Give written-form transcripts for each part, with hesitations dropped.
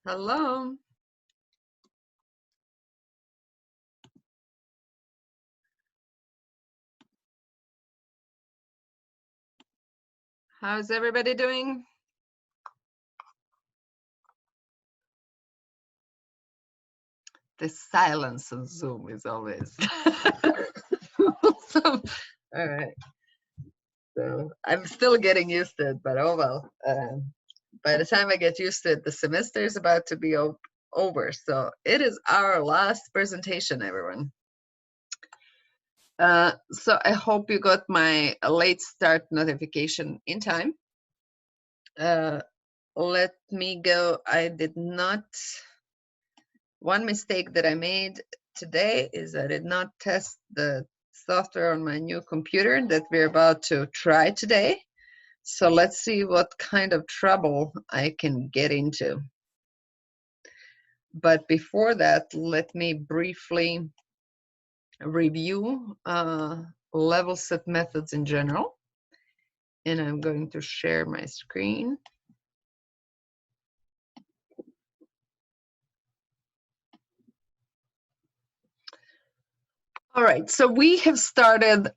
Hello. How's everybody doing? The silence on Zoom is always awesome. All right. So I'm still getting used to it, but oh well. By the time I get used to it, the semester is about to be over. So it is our last presentation, everyone. So I hope you got my late start notification in time. Let me go. I did not. One mistake that I made today is I did not test the software on my new computer that we're about to try today. So let's see what kind of trouble I can get into. But before that, let me briefly review level set methods in general. And I'm going to share my screen. All right, so we have started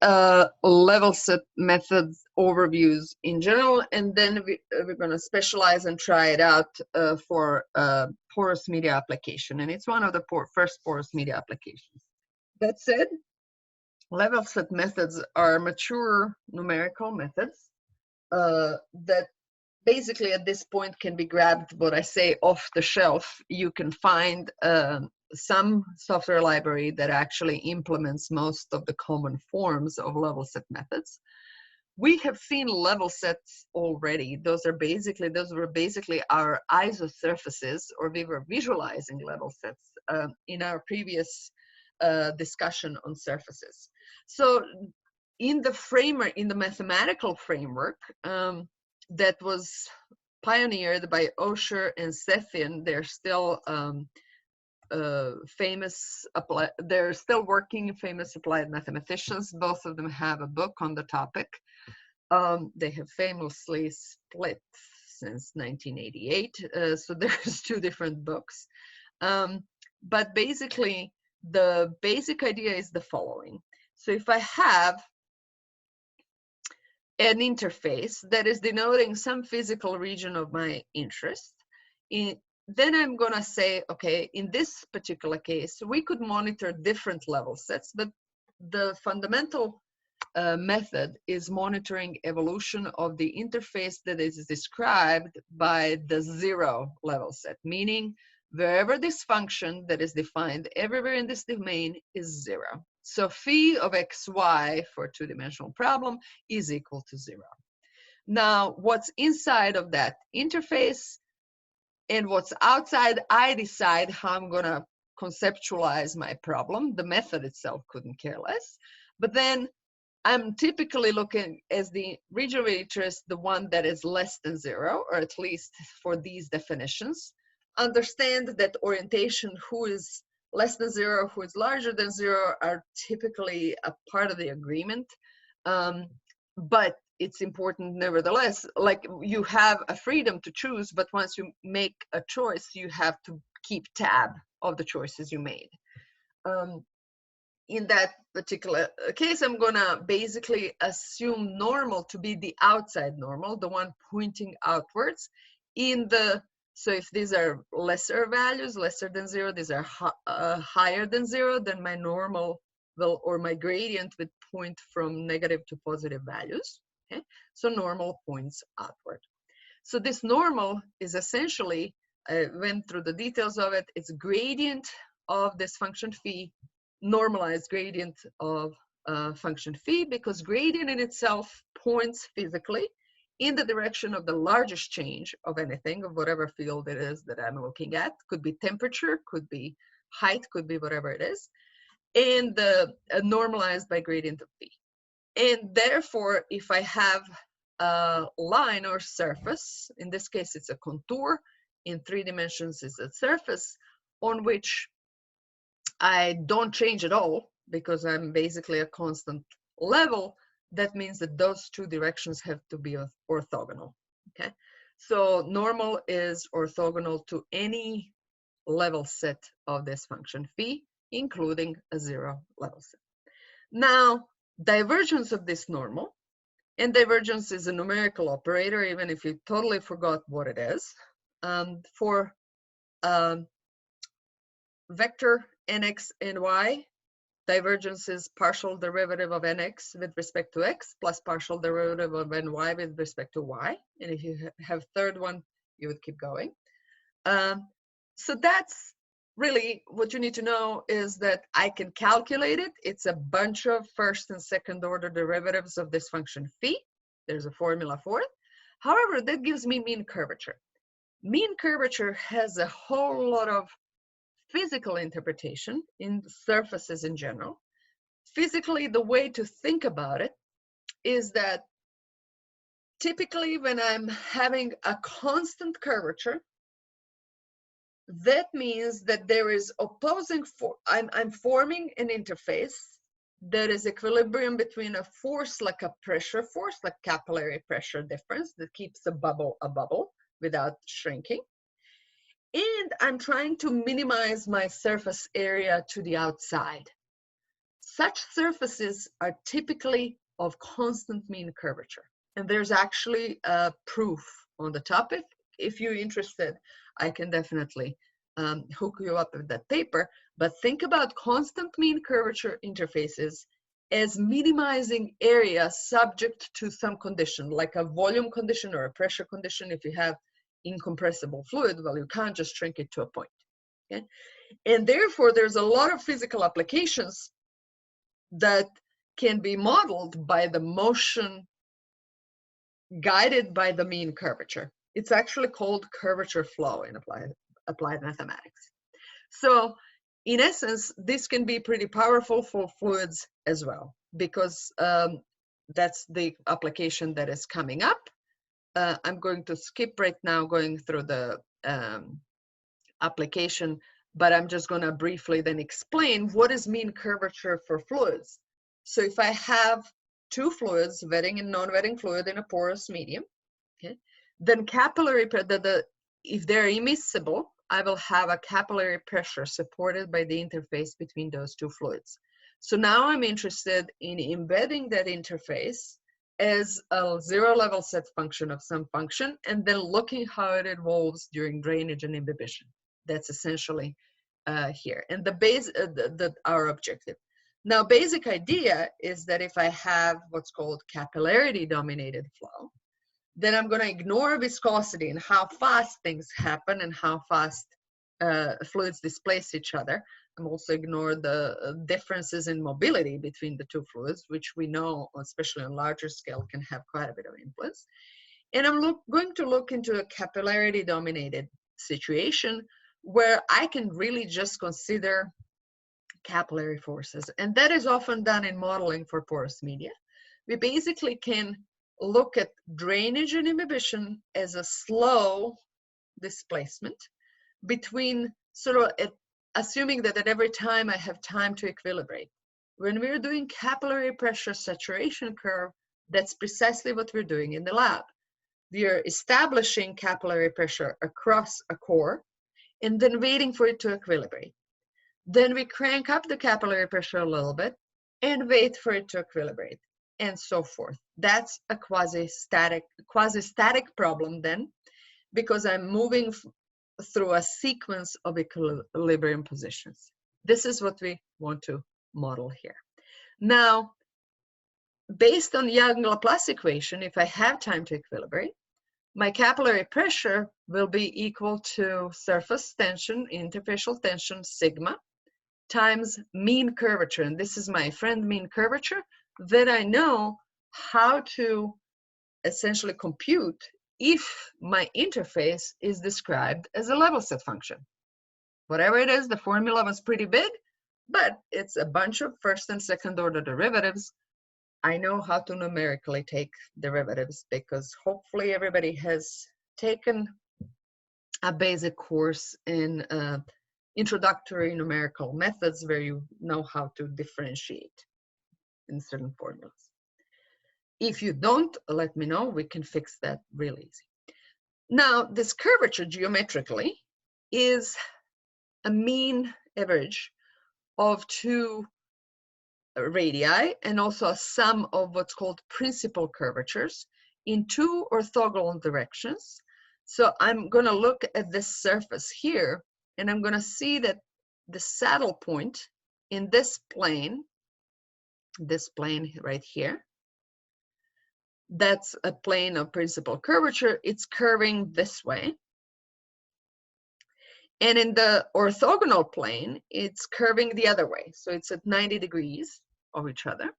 level set methods overviews in general, and then we're going to specialize and try it out for porous media application, and it's one of the first porous media applications. That said, level set methods are mature numerical methods that basically at this point can be grabbed, what I say, off the shelf. You can find some software library that actually implements most of the common forms of level set methods. We have seen level sets already. Those were basically our ISO surfaces, or we were visualizing level sets in our previous discussion on surfaces. So in the mathematical framework that was pioneered by Osher and Sethian, they're still they're still working, famous applied mathematicians. Both of them have a book on the topic. They have famously split since 1988, so there's two different books. But basically, the basic idea is the following. So if I have an interface that is denoting some physical region of my interest, then I'm going to say, okay, in this particular case, we could monitor different level sets, but the fundamental method is monitoring evolution of the interface that is described by the zero level set, meaning wherever this function that is defined everywhere in this domain is zero. So phi of xy for a two-dimensional problem is equal to zero. Now, what's inside of that interface and what's outside, I decide how I'm going to conceptualize my problem. The method itself couldn't care less. But then I'm typically looking as the region of interest, the one that is less than zero, or at least for these definitions. Understand that orientation, who is less than zero, who is larger than zero, are typically a part of the agreement. But it's important nevertheless, like you have a freedom to choose, but once you make a choice, you have to keep tab of the choices you made. In that particular case, I'm gonna basically assume normal to be the outside normal, the one pointing outwards. So if these are lesser values, lesser than zero, these are higher than zero, then my normal will, or my gradient would point from negative to positive values. Okay, so normal points outward. So this normal is essentially, I went through the details of it, it's gradient of this function phi, normalized gradient of function phi, because gradient in itself points physically in the direction of the largest change of anything, of whatever field it is that I'm looking at. Could be temperature, could be height, could be whatever it is, and normalized by gradient of phi. And therefore, if I have a line or surface, in this case it's a contour, in 3 dimensions is a surface on which I don't change at all because I'm basically a constant level, that means that those two directions have to be orthogonal. Okay, So normal is orthogonal to any level set of this function phi, including a zero level set. Now, divergence of this normal, and divergence is a numerical operator, even if you totally forgot what it is. For vector nx and y, divergence is partial derivative of nx with respect to x plus partial derivative of ny with respect to y. And if you have third one, you would keep going. So that's really what you need to know, is that I can calculate it. It's a bunch of first and second order derivatives of this function phi. There's a formula for it. However, that gives me mean curvature. Mean curvature has a whole lot of physical interpretation in surfaces in general. Physically, the way to think about it is that typically when I'm having a constant curvature, that means that there is opposing I'm forming an interface that is equilibrium between a force like a pressure force, like capillary pressure difference that keeps a bubble without shrinking. And I'm trying to minimize my surface area to the outside. Such surfaces are typically of constant mean curvature. And there's actually a proof on the topic. If you're interested, I can definitely hook you up with that paper. But think about constant mean curvature interfaces as minimizing area subject to some condition, like a volume condition or a pressure condition. If you have incompressible fluid, well, you can't just shrink it to a point. Okay? And therefore, there's a lot of physical applications that can be modeled by the motion guided by the mean curvature. It's actually called curvature flow in applied mathematics. So in essence, this can be pretty powerful for fluids as well, because that's the application that is coming up. I'm going to skip right now going through the application, but I'm just going to briefly then explain what is mean curvature for fluids. So if I have two fluids, wetting and non-wetting fluid in a porous medium, okay, then capillary if they're immiscible, I will have a capillary pressure supported by the interface between those two fluids. So now I'm interested in embedding that interface as a zero level set function of some function, and then looking how it evolves during drainage and imbibition. That's essentially here, and our objective. Now, basic idea is that if I have what's called capillarity dominated flow, then I'm going to ignore viscosity and how fast things happen and how fast fluids displace each other. I'm also ignore the differences in mobility between the two fluids, which we know, especially on larger scale, can have quite a bit of influence. And I'm going to look into a capillarity dominated situation where I can really just consider capillary forces. And that is often done in modeling for porous media. We basically can look at drainage and imbibition as a slow displacement between assuming that at every time I have time to equilibrate. When we're doing capillary pressure saturation curve, that's precisely what we're doing in the lab. We are establishing capillary pressure across a core and then waiting for it to equilibrate. Then we crank up the capillary pressure a little bit and wait for it to equilibrate, and so forth. That's a quasi-static problem then, because I'm moving through a sequence of equilibrium positions. This is what we want to model here. Now, based on Young-Laplace equation, if I have time to equilibrate, my capillary pressure will be equal to surface tension, interfacial tension, sigma, times mean curvature. And this is my friend mean curvature that I know how to essentially compute if my interface is described as a level set function. Whatever it is, the formula was pretty big, but it's a bunch of first and second order derivatives. I know how to numerically take derivatives because hopefully everybody has taken a basic course in introductory numerical methods where you know how to differentiate in certain formulas. If you don't, let me know. We can fix that real easy. Now, this curvature geometrically is a mean average of two radii and also a sum of what's called principal curvatures in two orthogonal directions. So I'm going to look at this surface here, and I'm going to see that the saddle point in this plane right here, that's a plane of principal curvature. It's curving this way. And in the orthogonal plane, it's curving the other way. So it's at 90 degrees of each other.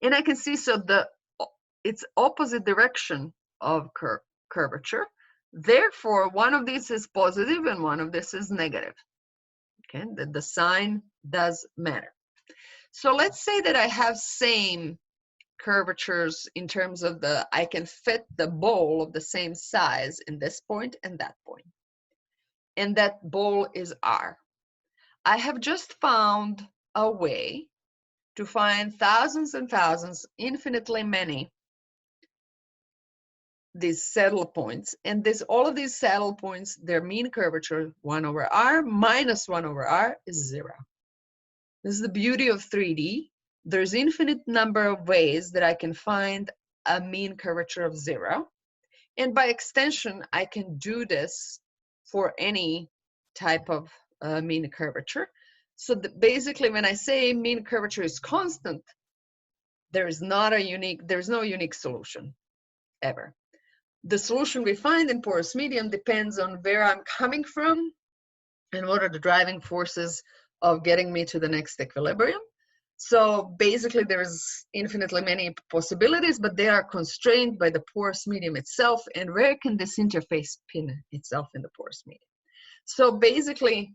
And I can see, so it's opposite direction of curvature. Therefore, one of these is positive and one of this is negative. Okay, the sign does matter. So let's say that I have same curvatures in terms of I can fit the bowl of the same size in this point and that point. And that bowl is R. I have just found a way to find thousands and thousands, infinitely many, these saddle points. And all of these saddle points, their mean curvature, 1 over R minus 1 over R is 0. This is the beauty of 3D. There's infinite number of ways that I can find a mean curvature of 0. And by extension, I can do this for any type of mean curvature. So basically, when I say mean curvature is constant, there's no unique solution ever. The solution we find in porous medium depends on where I'm coming from and what are the driving forces of getting me to the next equilibrium. So basically, there's infinitely many possibilities, but they are constrained by the porous medium itself and where can this interface pin itself in the porous medium. So basically,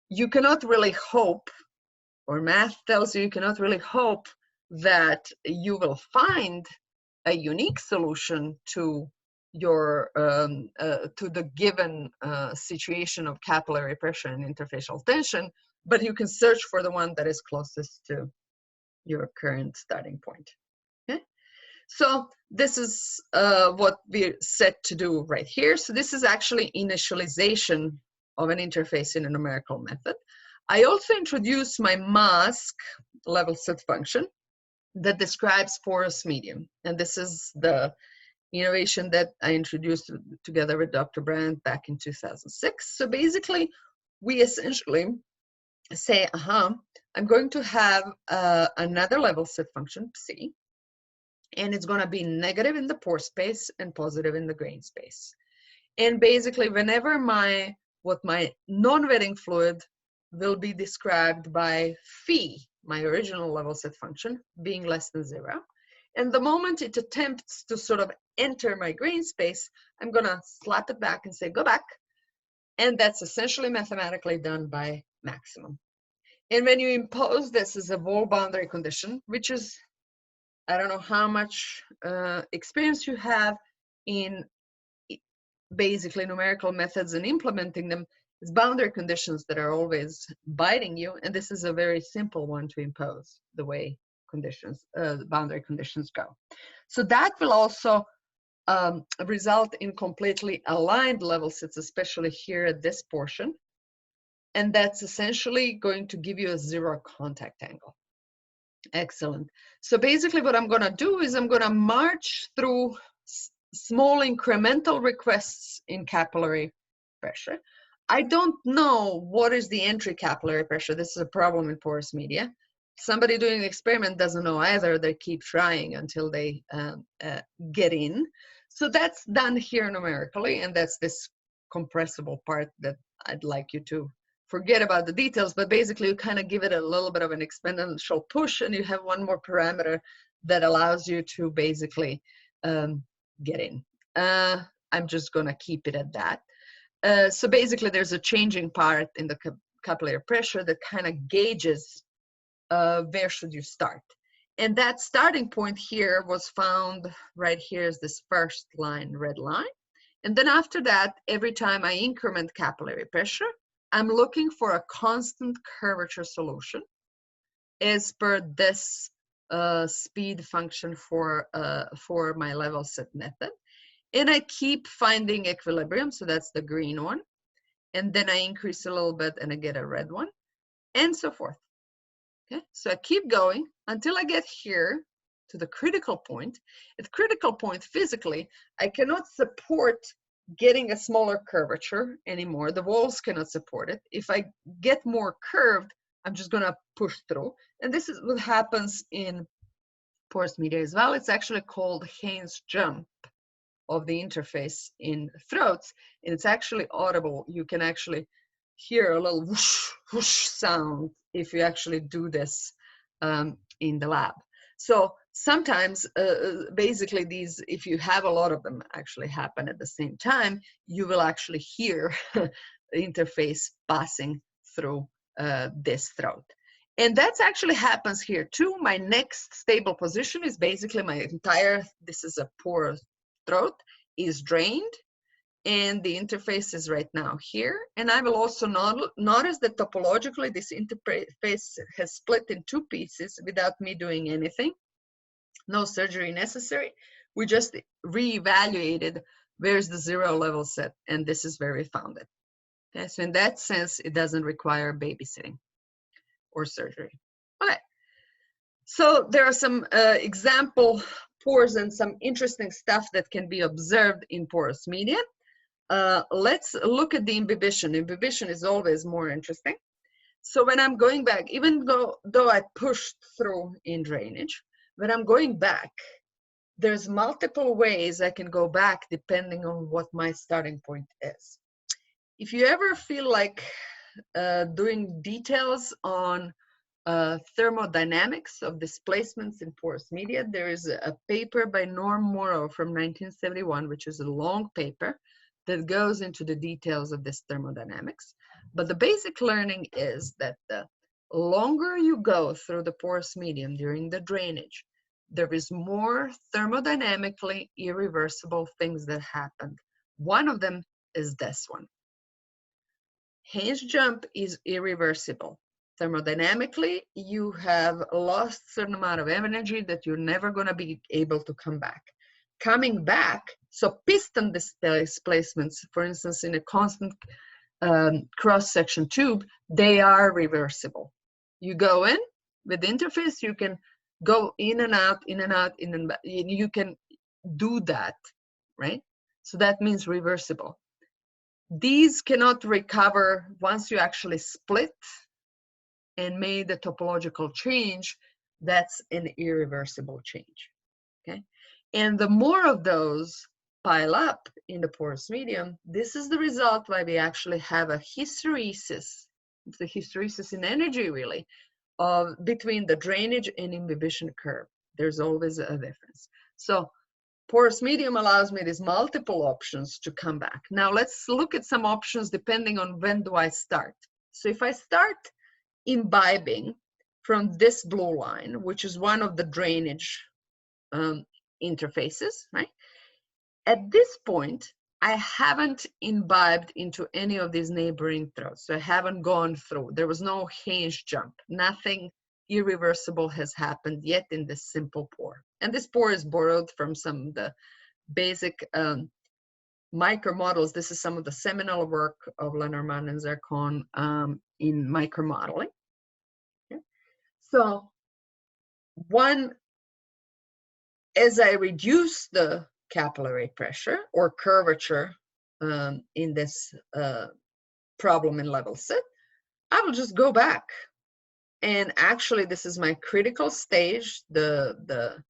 you cannot really hope, or math tells you cannot really hope that you will find a unique solution to your to the given situation of capillary pressure and interfacial tension, but you can search for the one that is closest to your current starting point. Okay, so this is what we're set to do right here. So this is actually initialization of an interface in a numerical method. I also introduced my mask level set function that describes porous medium, and this is the innovation that I introduced together with Dr. Brandt back in 2006. So basically, we essentially say, I'm going to have another level set function, C, and it's going to be negative in the pore space and positive in the grain space. And basically, whenever my non-wetting fluid will be described by phi, my original level set function, being less than 0. And the moment it attempts to sort of enter my grain space, I'm going to slap it back and say, go back. And that's essentially mathematically done by maximum. And when you impose this as a wall boundary condition, which is, I don't know how much experience you have in basically numerical methods and implementing them, it's boundary conditions that are always biting you. And this is a very simple one to impose the way boundary conditions go. So that will also result in completely aligned level sets, especially here at this portion. And that's essentially going to give you a 0 contact angle. Excellent. So basically what I'm going to do is I'm going to march through small incremental requests in capillary pressure. I don't know what is the entry capillary pressure. This is a problem in porous media. Somebody doing the experiment doesn't know either. They keep trying until they get in. So that's done here numerically, and that's this compressible part that I'd like you to forget about the details, but basically you kind of give it a little bit of an exponential push, and you have one more parameter that allows you to basically get in. I'm just going to keep it at that. So basically there's a changing part in the capillary pressure that kind of gauges where should you start. And that starting point here was found right here is this first line, red line. And then after that, every time I increment capillary pressure, I'm looking for a constant curvature solution as per this speed function for my level set method. And I keep finding equilibrium, so that's the green one. And then I increase a little bit and I get a red one, and so forth. Okay, so I keep going until I get here to the critical point. At critical point, physically, I cannot support getting a smaller curvature anymore. The walls cannot support it. If I get more curved, I'm just gonna push through. And this is what happens in porous media as well. It's actually called Haynes jump of the interface in throats, and it's actually audible. You can actually hear a little whoosh, whoosh sound if you actually do this in the lab. So sometimes, basically these, if you have a lot of them actually happen at the same time, you will actually hear the interface passing through this throat. And that actually happens here too. My next stable position is basically my entire, this is a porous throat, is drained, and the interface is right now here. And I will also notice that topologically this interface has split in two pieces without me doing anything. No surgery necessary. We just reevaluated where's the zero level set, and this is where we found it. Okay, so in that sense, it doesn't require babysitting or surgery. Okay, so there are some example pores and some interesting stuff that can be observed in porous media. Let's look at the imbibition. Imbibition is always more interesting. So when I'm going back, even though I pushed through in drainage, when I'm going back, there's multiple ways I can go back depending on what my starting point is. If you ever feel like doing details on thermodynamics of displacements in porous media, there is a paper by Norm Morrow from 1971, which is a long paper that goes into the details of this thermodynamics. But the basic learning is that the longer you go through the porous medium during the drainage, there is more thermodynamically irreversible things that happen. One of them is this one. Haynes jump is irreversible. Thermodynamically, you have lost a certain amount of energy that you're never going to be able to come back. Coming back, so piston displacements, for instance, in a constant cross-section tube, they are reversible. You go in with the interface, you can go in and out, in and out, in and back. You can do that, right? So that means reversible. These cannot recover once you actually split and made the topological change. That's an irreversible change, okay? And the more of those pile up in the porous medium, this is the result why we actually have a hysteresis. It's a hysteresis in energy, really, of between the drainage and imbibition curve. There's always a difference. So porous medium allows me these multiple options to come back. Now let's look at some options depending on when do I start. So if I start imbibing from this blue line, which is one of the drainage interfaces, right? At this point, I haven't imbibed into any of these neighboring throats. So I haven't gone through. There was no Haynes jump. Nothing irreversible has happened yet in this simple pore. And this pore is borrowed from some of the basic micro models. This is some of the seminal work of Lenormand and Zarcon in micromodeling. Okay. So one, as I reduce the capillary pressure or curvature in this problem in LevelSets, I will just go back. And actually, this is my critical stage, this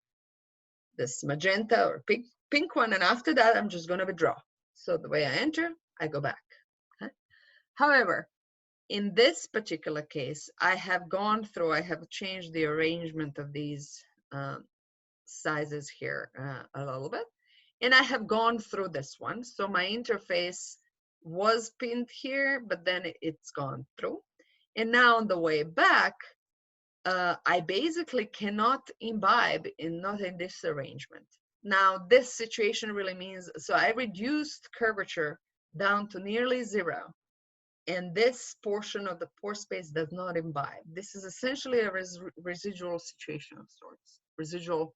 magenta or pink one. And after that, I'm just going to withdraw. So the way I enter, I go back. Okay? However, in this particular case, I have gone through, I have changed the arrangement of these sizes here a little bit. And I have gone through this one. So my interface was pinned here, but then it's gone through. And now on the way back, I basically cannot imbibe not in this arrangement. Now this situation really means, so I reduced curvature down to nearly zero. And this portion of the pore space does not imbibe. This is essentially a residual situation of sorts, residual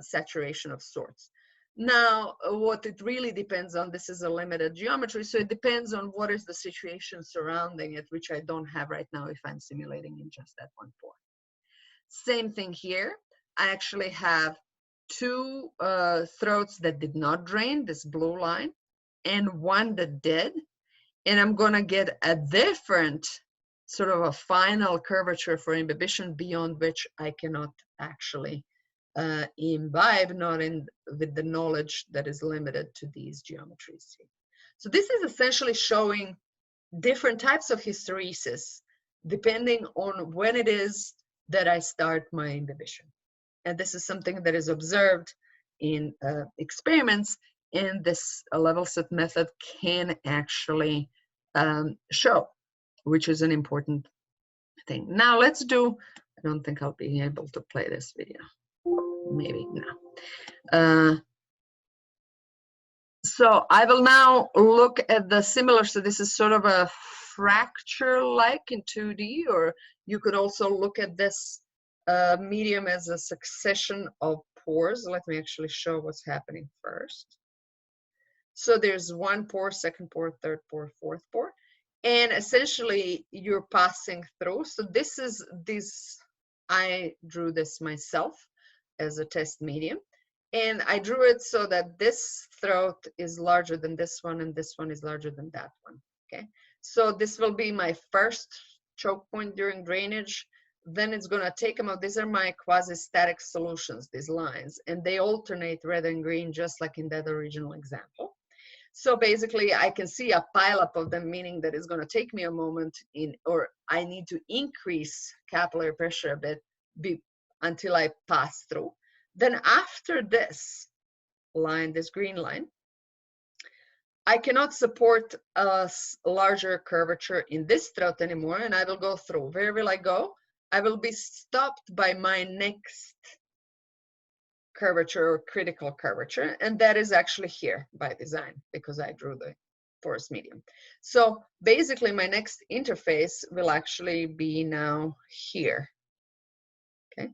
saturation of sorts. Now, what it really depends on, this is a limited geometry, so it depends on what is the situation surrounding it, which I don't have right now if I'm simulating in just that one pore. Same thing here. I actually have two throats that did not drain, this blue line, and one that did. And I'm going to get a different sort of a final curvature for imbibition beyond which I cannot actually imbibe, not in with the knowledge that is limited to these geometries. So this is essentially showing different types of hysteresis depending on when it is that I start my imbibition. And this is something that is observed in experiments, and this level set method can actually show, which is an important thing. Now let's do, I don't think I'll be able to play this video. Maybe no. So I will now look at the similar, so this is sort of a fracture-like in 2D, or you could also look at this medium as a succession of pores. Let me actually show what's happening first. So there's one pore, second pore, third pore, fourth pore, and essentially you're passing through. So this is this, I drew this myself as a test medium. And I drew it so that this throat is larger than this one, and this one is larger than that one, okay? So this will be my first choke point during drainage. Then it's gonna take them out. These are my quasi-static solutions, these lines, and they alternate red and green just like in that original example. So basically I can see a pileup of them, meaning that it's gonna take me a moment or I need to increase capillary pressure a bit until I pass through. Then after this line, this green line, I cannot support a larger curvature in this throat anymore, and I will go through. Where will I go? I will be stopped by my next curvature or critical curvature, and that is actually here by design because I drew the porous medium. So basically my next interface will actually be now here, okay?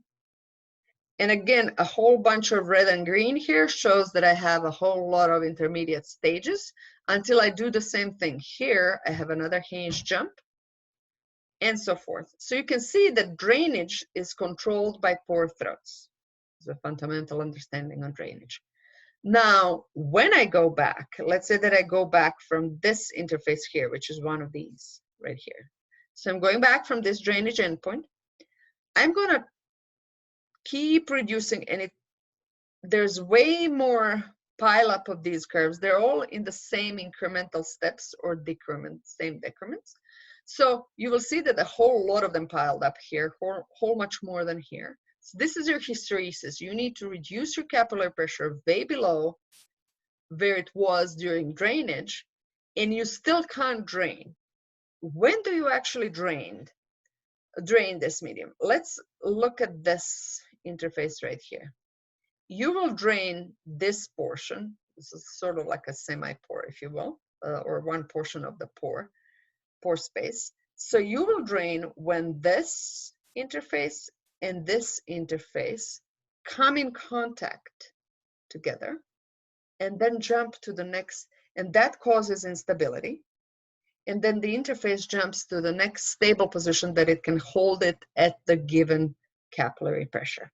And again, a whole bunch of red and green here shows that I have a whole lot of intermediate stages until I do the same thing. Here, I have another hinge jump and so forth. So you can see that drainage is controlled by pore throats. It's a fundamental understanding on drainage. Now, when I go back, let's say that I go back from this interface here, which is one of these right here. So I'm going back from this drainage endpoint. I'm going to keep reducing, and there's way more pileup of these curves. They're all in the same incremental steps or same decrements. So you will see that a whole lot of them piled up here, whole much more than here. So this is your hysteresis. You need to reduce your capillary pressure way below where it was during drainage, and you still can't drain. When do you actually drain this medium? Let's look at this interface right here. You will drain this portion. This is sort of like a semi-pore, if you will, or one portion of the pore space. So you will drain when this interface and this interface come in contact together and then jump to the next, and that causes instability. And then the interface jumps to the next stable position that it can hold it at the given capillary pressure.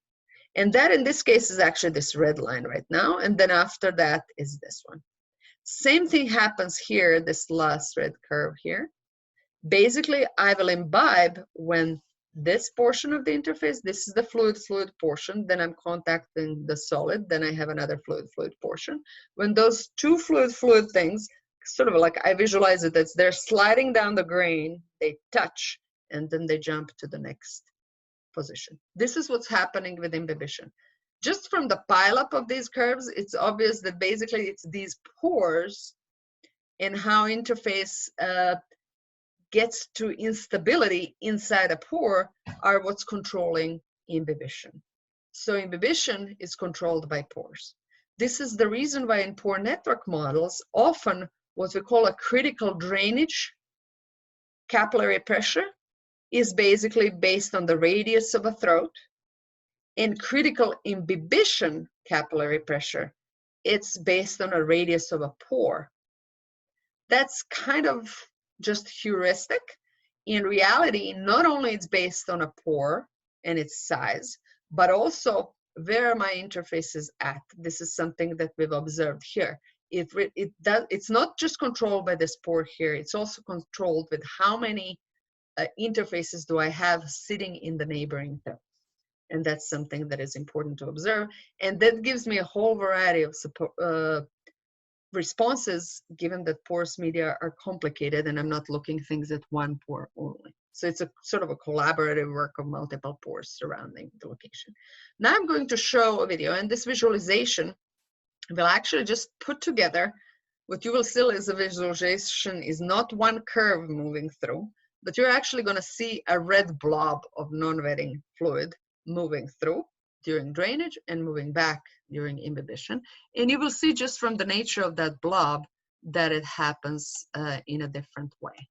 And that in this case is actually this red line right now. And then after that is this one. Same thing happens here, this last red curve here. Basically, I will imbibe when this portion of the interface, this is the fluid portion, then I'm contacting the solid, then I have another fluid portion. When those two fluid things, sort of like I visualize it as they're sliding down the grain, they touch, and then they jump to the next position. This is what's happening with imbibition. Just from the pileup of these curves, it's obvious that basically it's these pores and how interface gets to instability inside a pore are what's controlling imbibition. So imbibition is controlled by pores. This is the reason why in pore network models, often what we call a critical drainage capillary pressure is basically based on the radius of a throat, and critical imbibition capillary pressure it's based on a radius of a pore. That's kind of just heuristic. In reality, not only it's based on a pore and its size, but also where my interface is at. This is something that we've observed here. It's not just controlled by this pore here, it's also controlled with how many interfaces do I have sitting in the neighboring terms. And that's something that is important to observe. And that gives me a whole variety of responses, given that porous media are complicated and I'm not looking things at one pore only. So it's a sort of a collaborative work of multiple pores surrounding the location. Now I'm going to show a video, and this visualization will actually just put together what you will see is a visualization is not one curve moving through, but you're actually going to see a red blob of non-wetting fluid moving through during drainage and moving back during imbibition. And you will see just from the nature of that blob that it happens in a different way.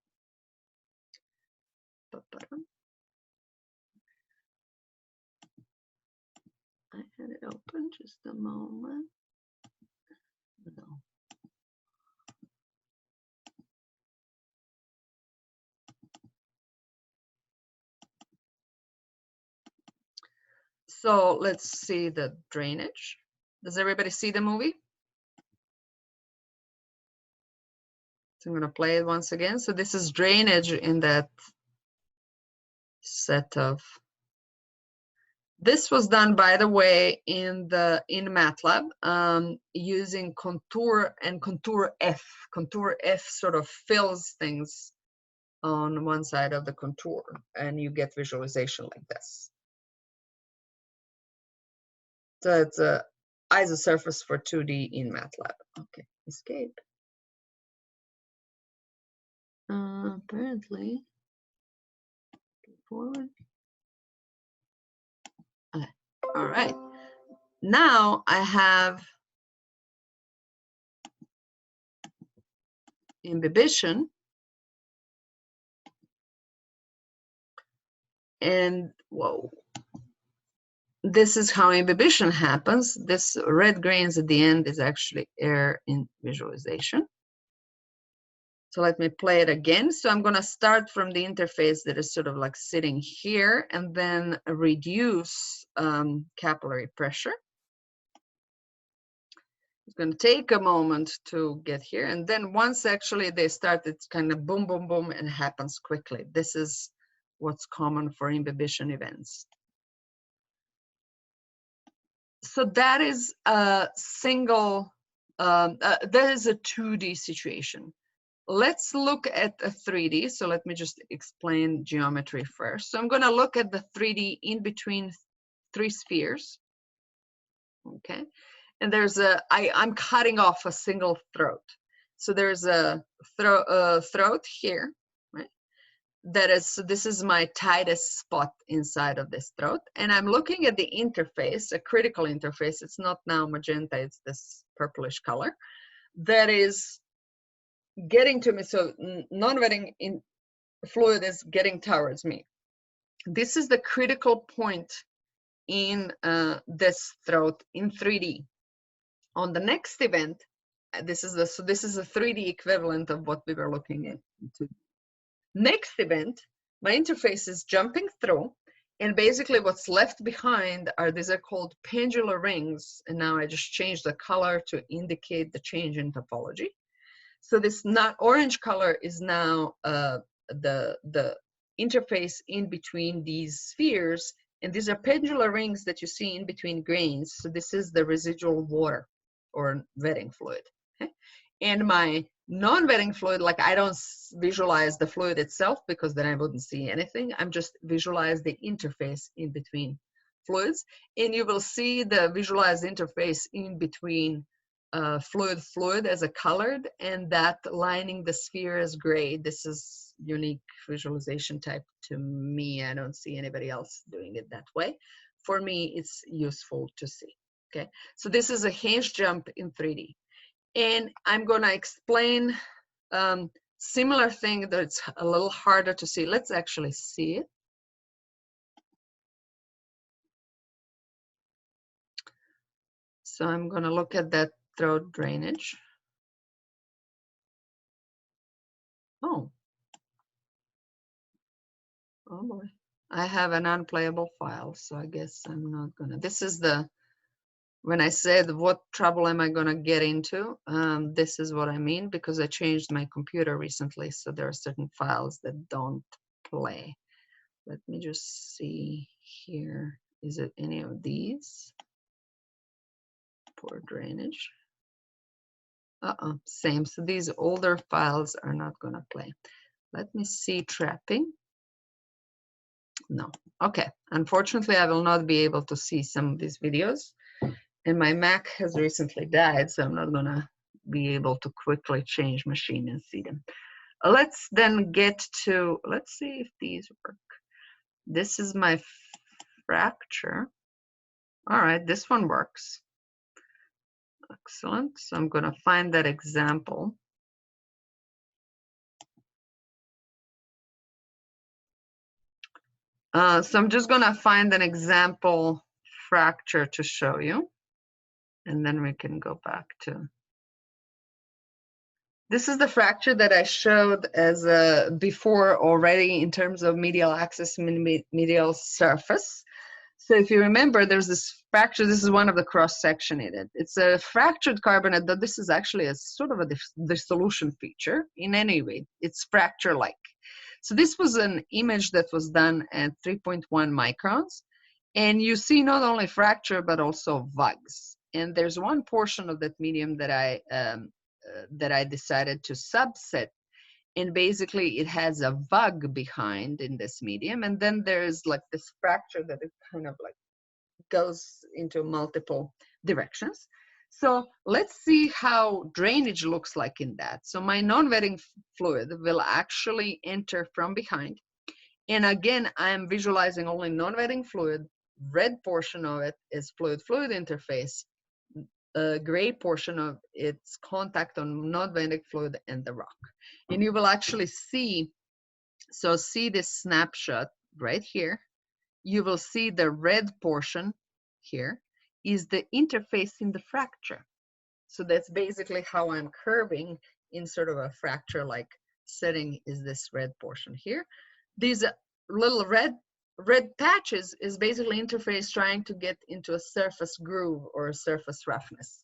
I had it open just a moment. No. So let's see the drainage. Does everybody see the movie? So I'm going to play it once again. So this is drainage in that set of. This was done, by the way, in MATLAB using contour and contour F. Contour F sort of fills things on one side of the contour, and you get visualization like this. So it's a isosurface for 2D in MATLAB. Okay, escape. Apparently, forward. Okay. All right. Now I have imbibition, and whoa. This is how imbibition happens. This red grains at the end is actually air in visualization. So let me play it again. So I'm going to start from the interface that is sort of like sitting here and then reduce capillary pressure. It's going to take a moment to get here. And then once actually they start, it's kind of boom, boom, boom, and happens quickly. This is what's common for imbibition events. So that is a single, that is a 2D situation. Let's look at a 3D. So let me just explain geometry first. So I'm going to look at the 3D in between three spheres. Okay. And there's I'm cutting off a single throat. So there's a throat here, right? That is, so this is my tightest spot inside of this throat. And I'm looking at the interface, a critical interface. It's not now magenta, it's this purplish color that is getting to me. So non-wetting in fluid is getting towards me. This is the critical point in this throat in 3D. On the next event, this is a 3D equivalent of what we were looking at. Next event, my interface is jumping through, and basically what's left behind are these are called pendular rings. And now I just changed the color to indicate the change in topology. So this not orange color is now the interface in between these spheres, and these are pendular rings that you see in between grains. So this is the residual water or wetting fluid. Okay? And my non-wetting fluid, like I don't visualize the fluid itself because then I wouldn't see anything. I'm just visualize the interface in between fluids, and you will see the visualized interface in between fluid as a colored, and that lining the sphere as gray. This is unique visualization type to me. I don't see anybody else doing it that way. For me, it's useful to see. Okay, so this is a hinge jump in 3D. And I'm going to explain similar thing that's a little harder to see. Let's actually see it. So I'm going to look at that throw drainage. Oh boy. I have an unplayable file, so I guess I'm not gonna. This is the, when I said what trouble am I gonna get into, this is what I mean, because I changed my computer recently, so there are certain files that don't play. Let me just see here. Is it any of these? Poor drainage. Same. So these older files are not gonna play. Let me see trapping. No. Okay. Unfortunately, I will not be able to see some of these videos. And my Mac has recently died, so I'm not gonna be able to quickly change machine and see them. Let's then get to, let's see if these work. This is my fracture. All right, this one works. Excellent. So I'm gonna find that example. So I'm just gonna find an example fracture to show you, and then we can go back to. This is the fracture that I showed as before already in terms of medial axis, medial surface. So if you remember, there's this fracture. This is one of the cross section in it. It's a fractured carbonate, though this is actually a sort of a dissolution feature. In any way, it's fracture-like. So this was an image that was done at 3.1 microns. And you see not only fracture, but also vugs. And there's one portion of that medium that I decided to subset. And basically it has a vug behind in this medium. And then there's like this fracture that it kind of like goes into multiple directions. So let's see how drainage looks like in that. So my non-wetting fluid will actually enter from behind. And again, I'm visualizing only non-wetting fluid. Red portion of it is fluid-fluid interface. Gray portion of its contact on non-wetting fluid and the rock. And you will actually see, so see this snapshot right here. You will see the red portion here is the interface in the fracture. So that's basically how I'm curving in sort of a fracture-like setting, is this red portion here. These little red patches is basically interface trying to get into a surface groove or a surface roughness.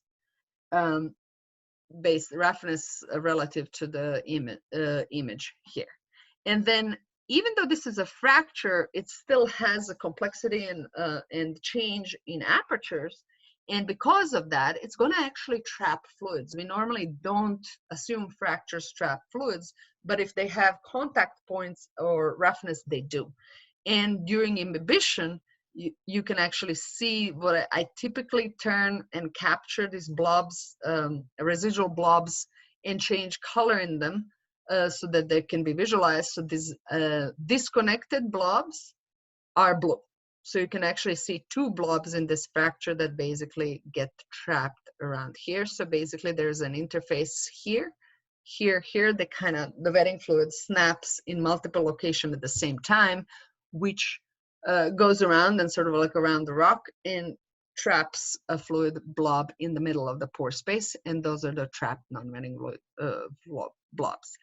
Base roughness relative to the image here. And then even though this is a fracture, it still has a complexity and change in apertures. And because of that, it's going to actually trap fluids. We normally don't assume fractures trap fluids, but if they have contact points or roughness, they do. And during imbibition, you can actually see what I typically turn and capture these blobs, residual blobs, and change color in them so that they can be visualized. So these disconnected blobs are blue. So you can actually see two blobs in this fracture that basically get trapped around here. So basically there's an interface here, here, the wetting fluid snaps in multiple locations at the same time, which goes around and sort of like around the rock and traps a fluid blob in the middle of the pore space. And those are the trapped non-wetting blobs.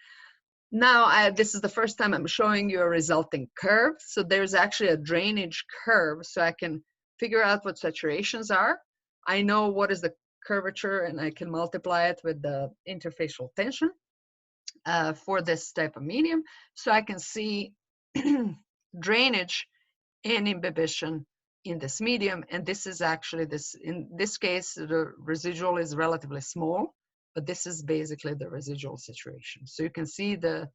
Now, this is the first time I'm showing you a resulting curve. So there's actually a drainage curve, so I can figure out what saturations are. I know what is the curvature, and I can multiply it with the interfacial tension for this type of medium. So I can see drainage and imbibition in this medium. And this is actually in this case, the residual is relatively small, but this is basically the residual situation. So you can see the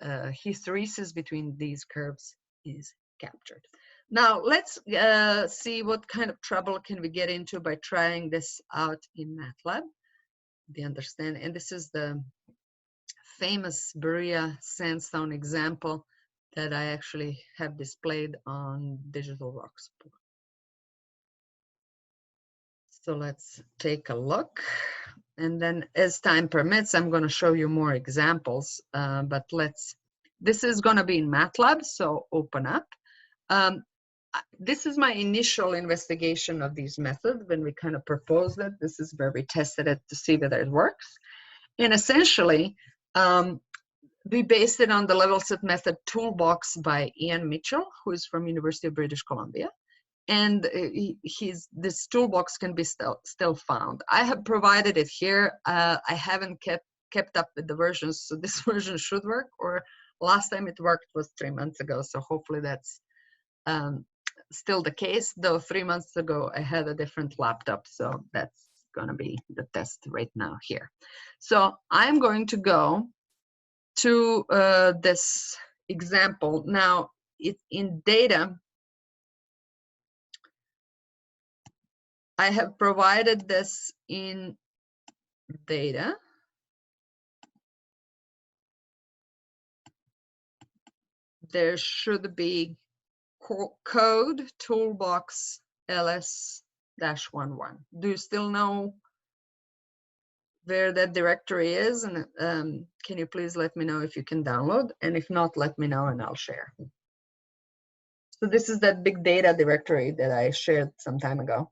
hysteresis between these curves is captured. Now let's see what kind of trouble can we get into by trying this out in MATLAB. They understand, and this is the famous Berea sandstone example that I actually have displayed on DigitalRocks. So let's take a look. And then as time permits, I'm going to show you more examples. But this is going to be in MATLAB, so open up. this is my initial investigation of these methods when we kind of proposed it. This is where we tested it to see whether it works. And essentially, we based it on the LevelSet method toolbox by Ian Mitchell, who is from University of British Columbia. And this toolbox can be still found. I have provided it here. I haven't kept up with the versions, so this version should work, or last time it worked was 3 months ago, so hopefully that's still the case, though 3 months ago I had a different laptop, so that's gonna be the test right now here. So I'm going to go to this example. Now, in data, I have provided this in data. There should be code toolbox ls-11. Do you still know where that directory is? And can you please let me know if you can download? And if not, let me know and I'll share. So this is that big data directory that I shared some time ago.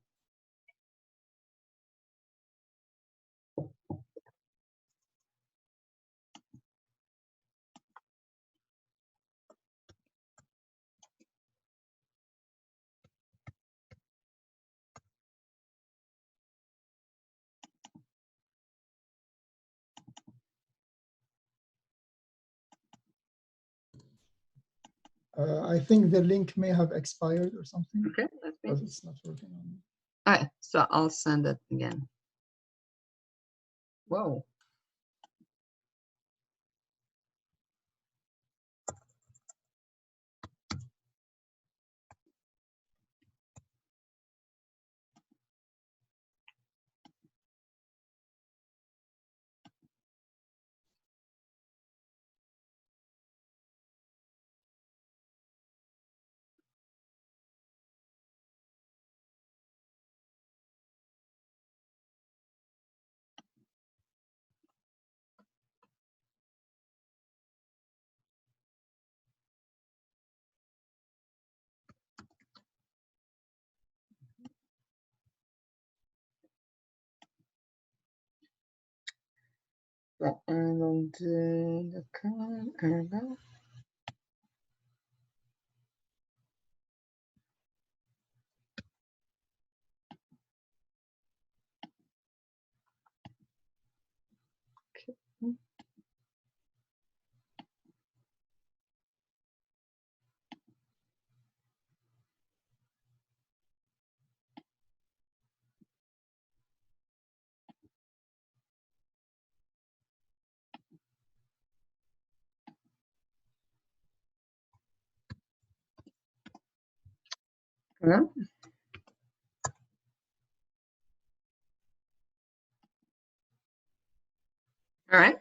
I think the link may have expired or something. Okay, because it's not working on me. All right, so I'll send it again. Whoa. Yeah. All right.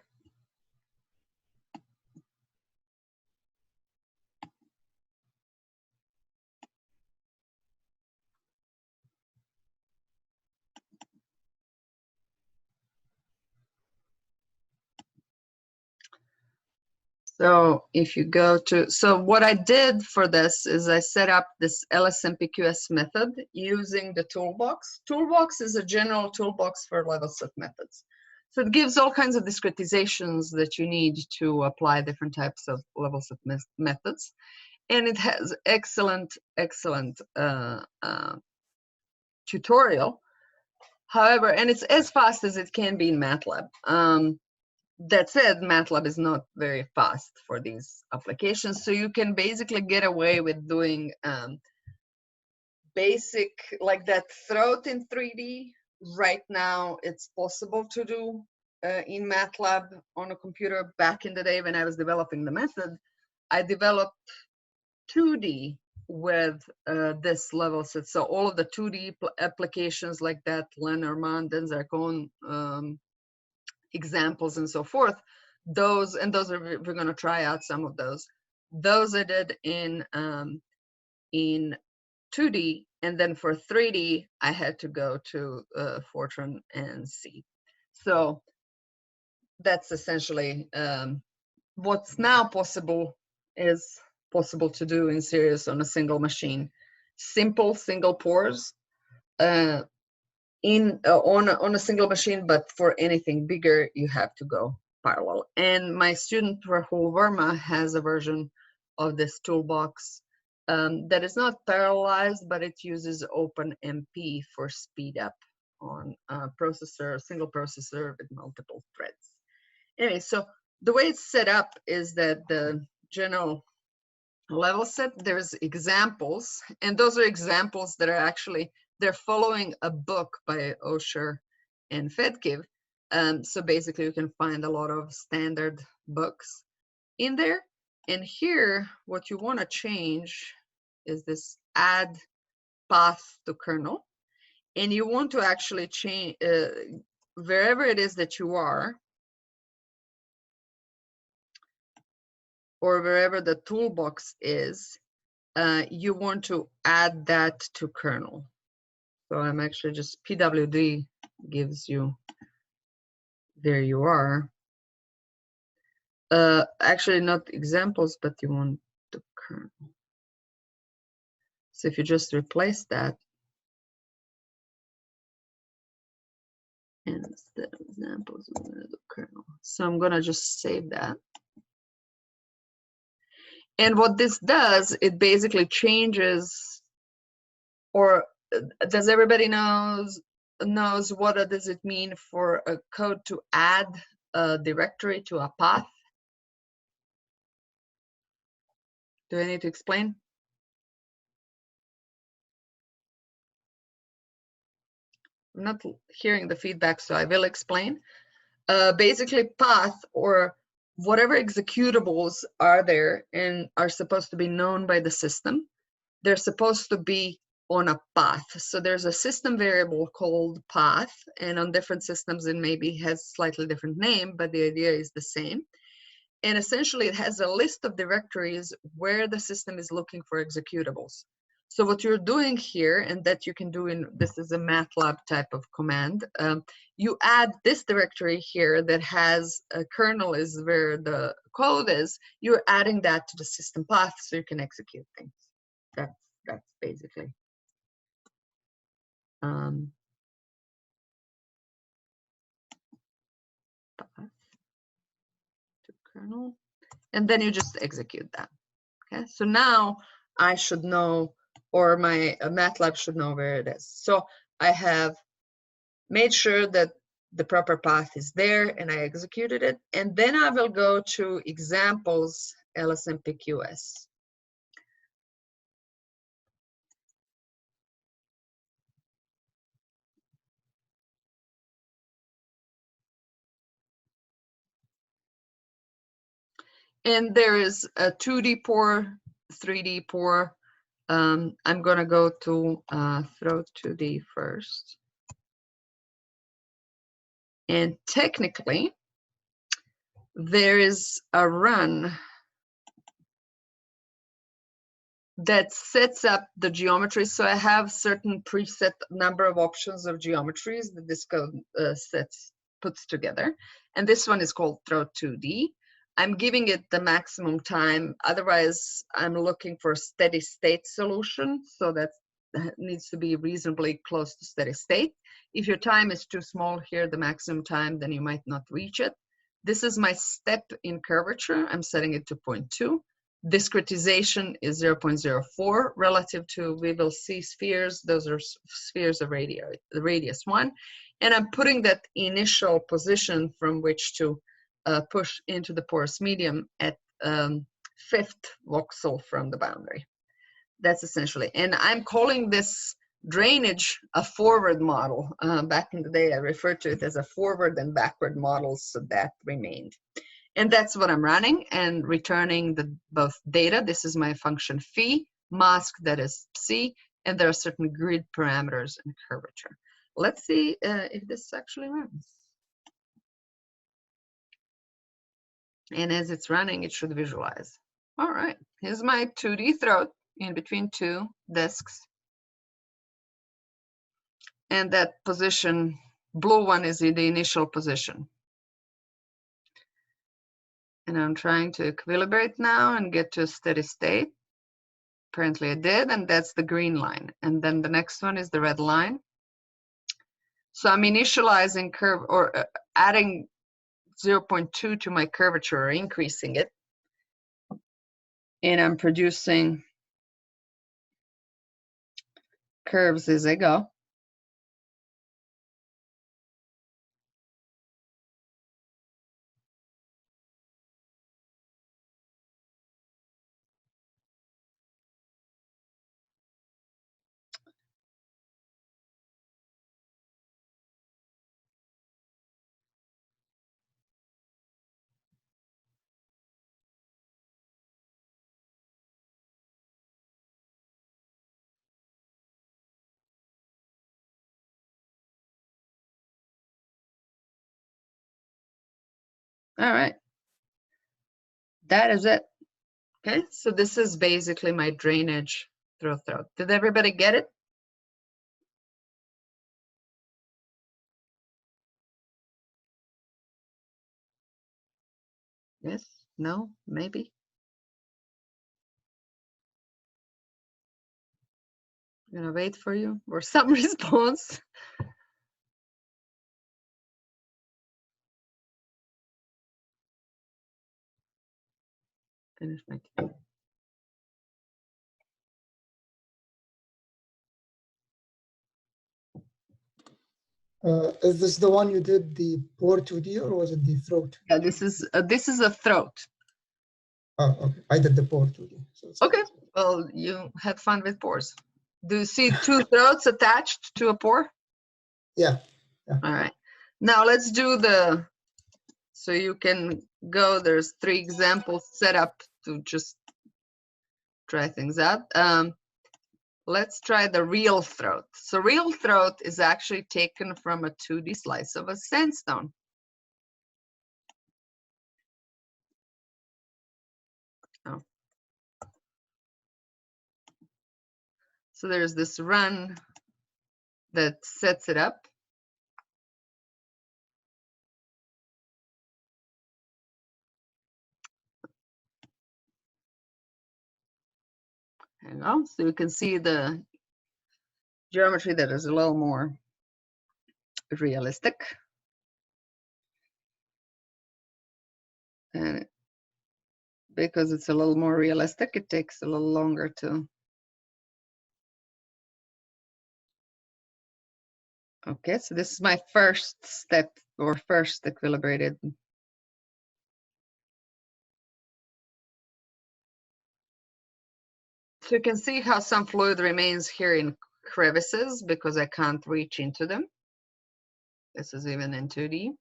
So if you go to, so what I did for this is I set up this LSMPQS method using the toolbox. Toolbox is a general toolbox for LevelSet methods. So it gives all kinds of discretizations that you need to apply different types of LevelSet methods. And it has excellent tutorial. However, and it's as fast as it can be in MATLAB. That said, MATLAB is not very fast for these applications, so you can basically get away with doing basic, like that throat in 3D. Right now, it's possible to do in MATLAB on a computer. Back in the day when I was developing the method, I developed 2D with this LevelSet. So all of the 2D applications like that, Lenormand and Zarcon examples and so forth, those are, we're going to try out some of those I did in 2D, and then for 3D I had to go to Fortran and C. So that's essentially what's now possible to do in series on a single machine. simple single pores on a single machine, but for anything bigger, you have to go parallel. And my student Rahul Verma has a version of this toolbox that is not parallelized, but it uses OpenMP for speed up on a processor, single processor with multiple threads. Anyway, so the way it's set up is that the general level set, there's examples, and those are examples that are actually, they're following a book by Osher and Fedkiv. So basically you can find a lot of standard books in there. And here, what you want to change is this add path to kernel. And you want to actually change, wherever it is that you are, or wherever the toolbox is, you want to add that to kernel. So I'm actually just, PWD gives you, there you are. Actually not examples, but you want the kernel. So if you just replace that, and instead of examples, I'm gonna do kernel. So I'm gonna just save that. And what this does, it basically changes, or does everybody knows what does it mean for a code to add a directory to a path? Do I need to explain? I'm not hearing the feedback, so I will explain. Basically, path, or whatever executables are there and are supposed to be known by the system, they're supposed to be on a path. So there's a system variable called path, and on different systems it maybe has slightly different name, but the idea is the same. And essentially it has a list of directories where the system is looking for executables. So what you're doing here, and that you can do in, this is a MATLAB type of command, you add this directory here that has a kernel is where the code is, you're adding that to the system path so you can execute things. That's basically. Path to kernel, and then you just execute that. Okay, so now I should know, or my MATLAB should know where it is. So I have made sure that the proper path is there and I executed it. And then I will go to examples LSMPQS. And there is a 2D pore, 3D pore. I'm gonna go to throw 2D first. And technically, there is a run that sets up the geometry. So I have certain preset number of options of geometries that this code puts together. And this one is called throw 2D. I'm giving it the maximum time. Otherwise, I'm looking for a steady state solution. So that needs to be reasonably close to steady state. If your time is too small here, the maximum time, then you might not reach it. This is my step in curvature. I'm setting it to 0.2. Discretization is 0.04 relative to, we will see spheres. Those are spheres of radius 1. And I'm putting that initial position from which to push into the porous medium at 5th voxel from the boundary. That's essentially, and I'm calling this drainage a forward model. Back in the day, I referred to it as a forward and backward model, so that remained. And that's what I'm running and returning the both data. This is my function phi, mask, that is psi, and there are certain grid parameters and curvature. Let's see if this actually runs. And as it's running, it should visualize. All right, here's my 2D throat in between two disks. And that position, blue one, is in the initial position. And I'm trying to equilibrate now and get to a steady state. Apparently I did, and that's the green line. And then the next one is the red line. So I'm initializing curve, or adding 0.2 to my curvature, or increasing it. And I'm producing curves as I go. All right. That is it. Okay, so this is basically my drainage through throat. Did everybody get it? Yes? No? Maybe? I'm gonna wait for you or some response. Finish my tea. Is this the one you did the pore 2D, or was it the throat? Yeah, this is a throat. Oh, okay. I did the pore 2D. So it's Okay, well, you had fun with pores. Do you see two throats attached to a pore? Yeah. All right. Now let's do the, so you can go, there's 3 examples set up to just try things out. Let's try the real throat. So real throat is actually taken from a 2D slice of a sandstone. Oh. So there's this run that sets it up. Hang on, so you can see the geometry that is a little more realistic. And because it's a little more realistic, it takes a little longer to. Okay, so this is my first step, or first equilibrated. So you can see how some fluid remains here in crevices because I can't reach into them. This is even in 2D.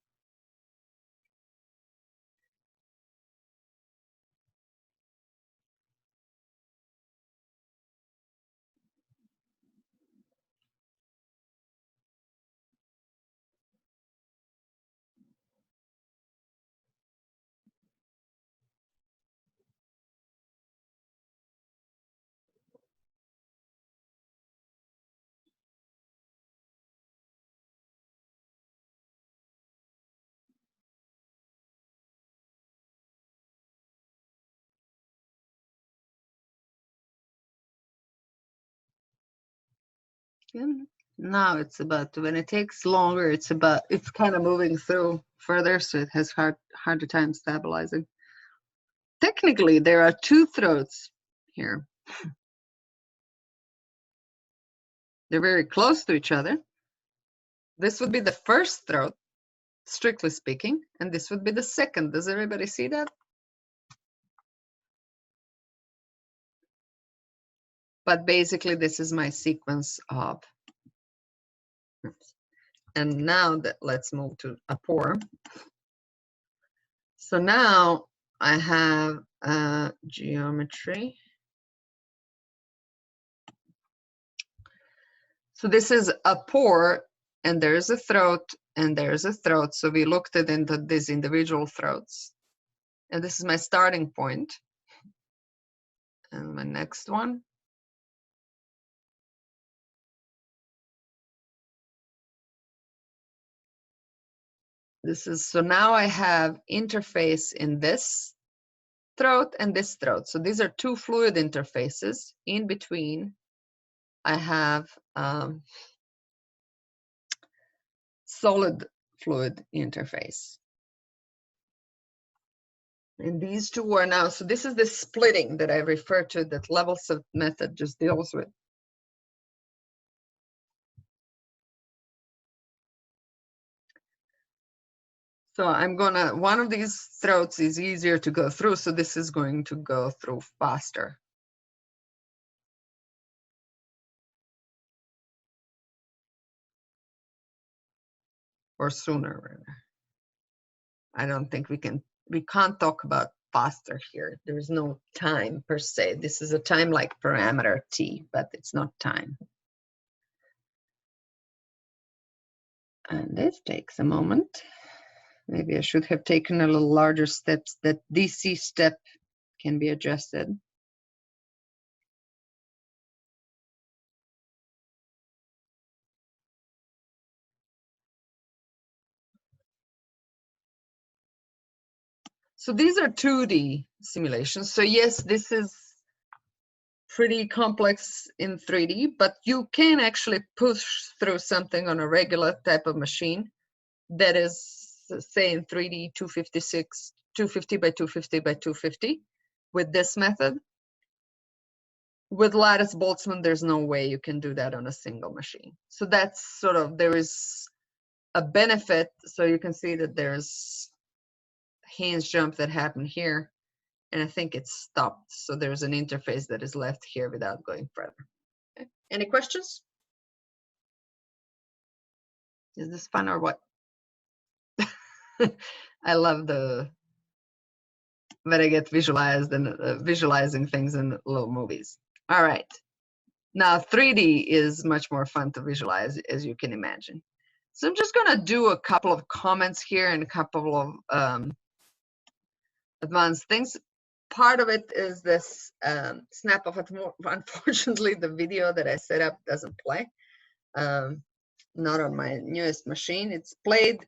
And now it's about, when it takes longer, it's kind of moving through further, so it has harder time stabilizing. Technically, there are 2 throats here. They're very close to each other. This would be the first throat, strictly speaking, and this would be the second. Does everybody see that? But basically, this is my sequence of. And now that, let's move to a pore. So now I have geometry. So this is a pore, and there's a throat, and there's a throat. So we looked at into these individual throats. And this is my starting point. And my next one. This is, so now I have interface in this throat and this throat. So these are two fluid interfaces. In between, I have solid fluid interface. And these two are now, so this is the splitting that I referred to that LevelSets method just deals with. So I'm gonna, one of these throats is easier to go through, so this is going to go through faster. Or sooner, rather. I don't think we can't talk about faster here. There's no time per se. This is a time-like parameter t, but it's not time. And this takes a moment. Maybe I should have taken a little larger steps. That DC step can be adjusted. So these are 2D simulations. So yes, this is pretty complex in 3D, but you can actually push through something on a regular type of machine that is, say, in 3D 250 by 250 by 250 with this method. With lattice Boltzmann, there's no way you can do that on a single machine. So that's sort of, there is a benefit. So you can see that there's hinge jump that happened here, and I think it's stopped. So there's an interface that is left here without going further. Okay. Any questions? Is this fun or what? I love that I get visualized and visualizing things in little movies. All right. Now 3D is much more fun to visualize, as you can imagine. So I'm just going to do a couple of comments here and a couple of advanced things. Part of it is this snap of it. Unfortunately, the video that I set up doesn't play. Not on my newest machine. It's played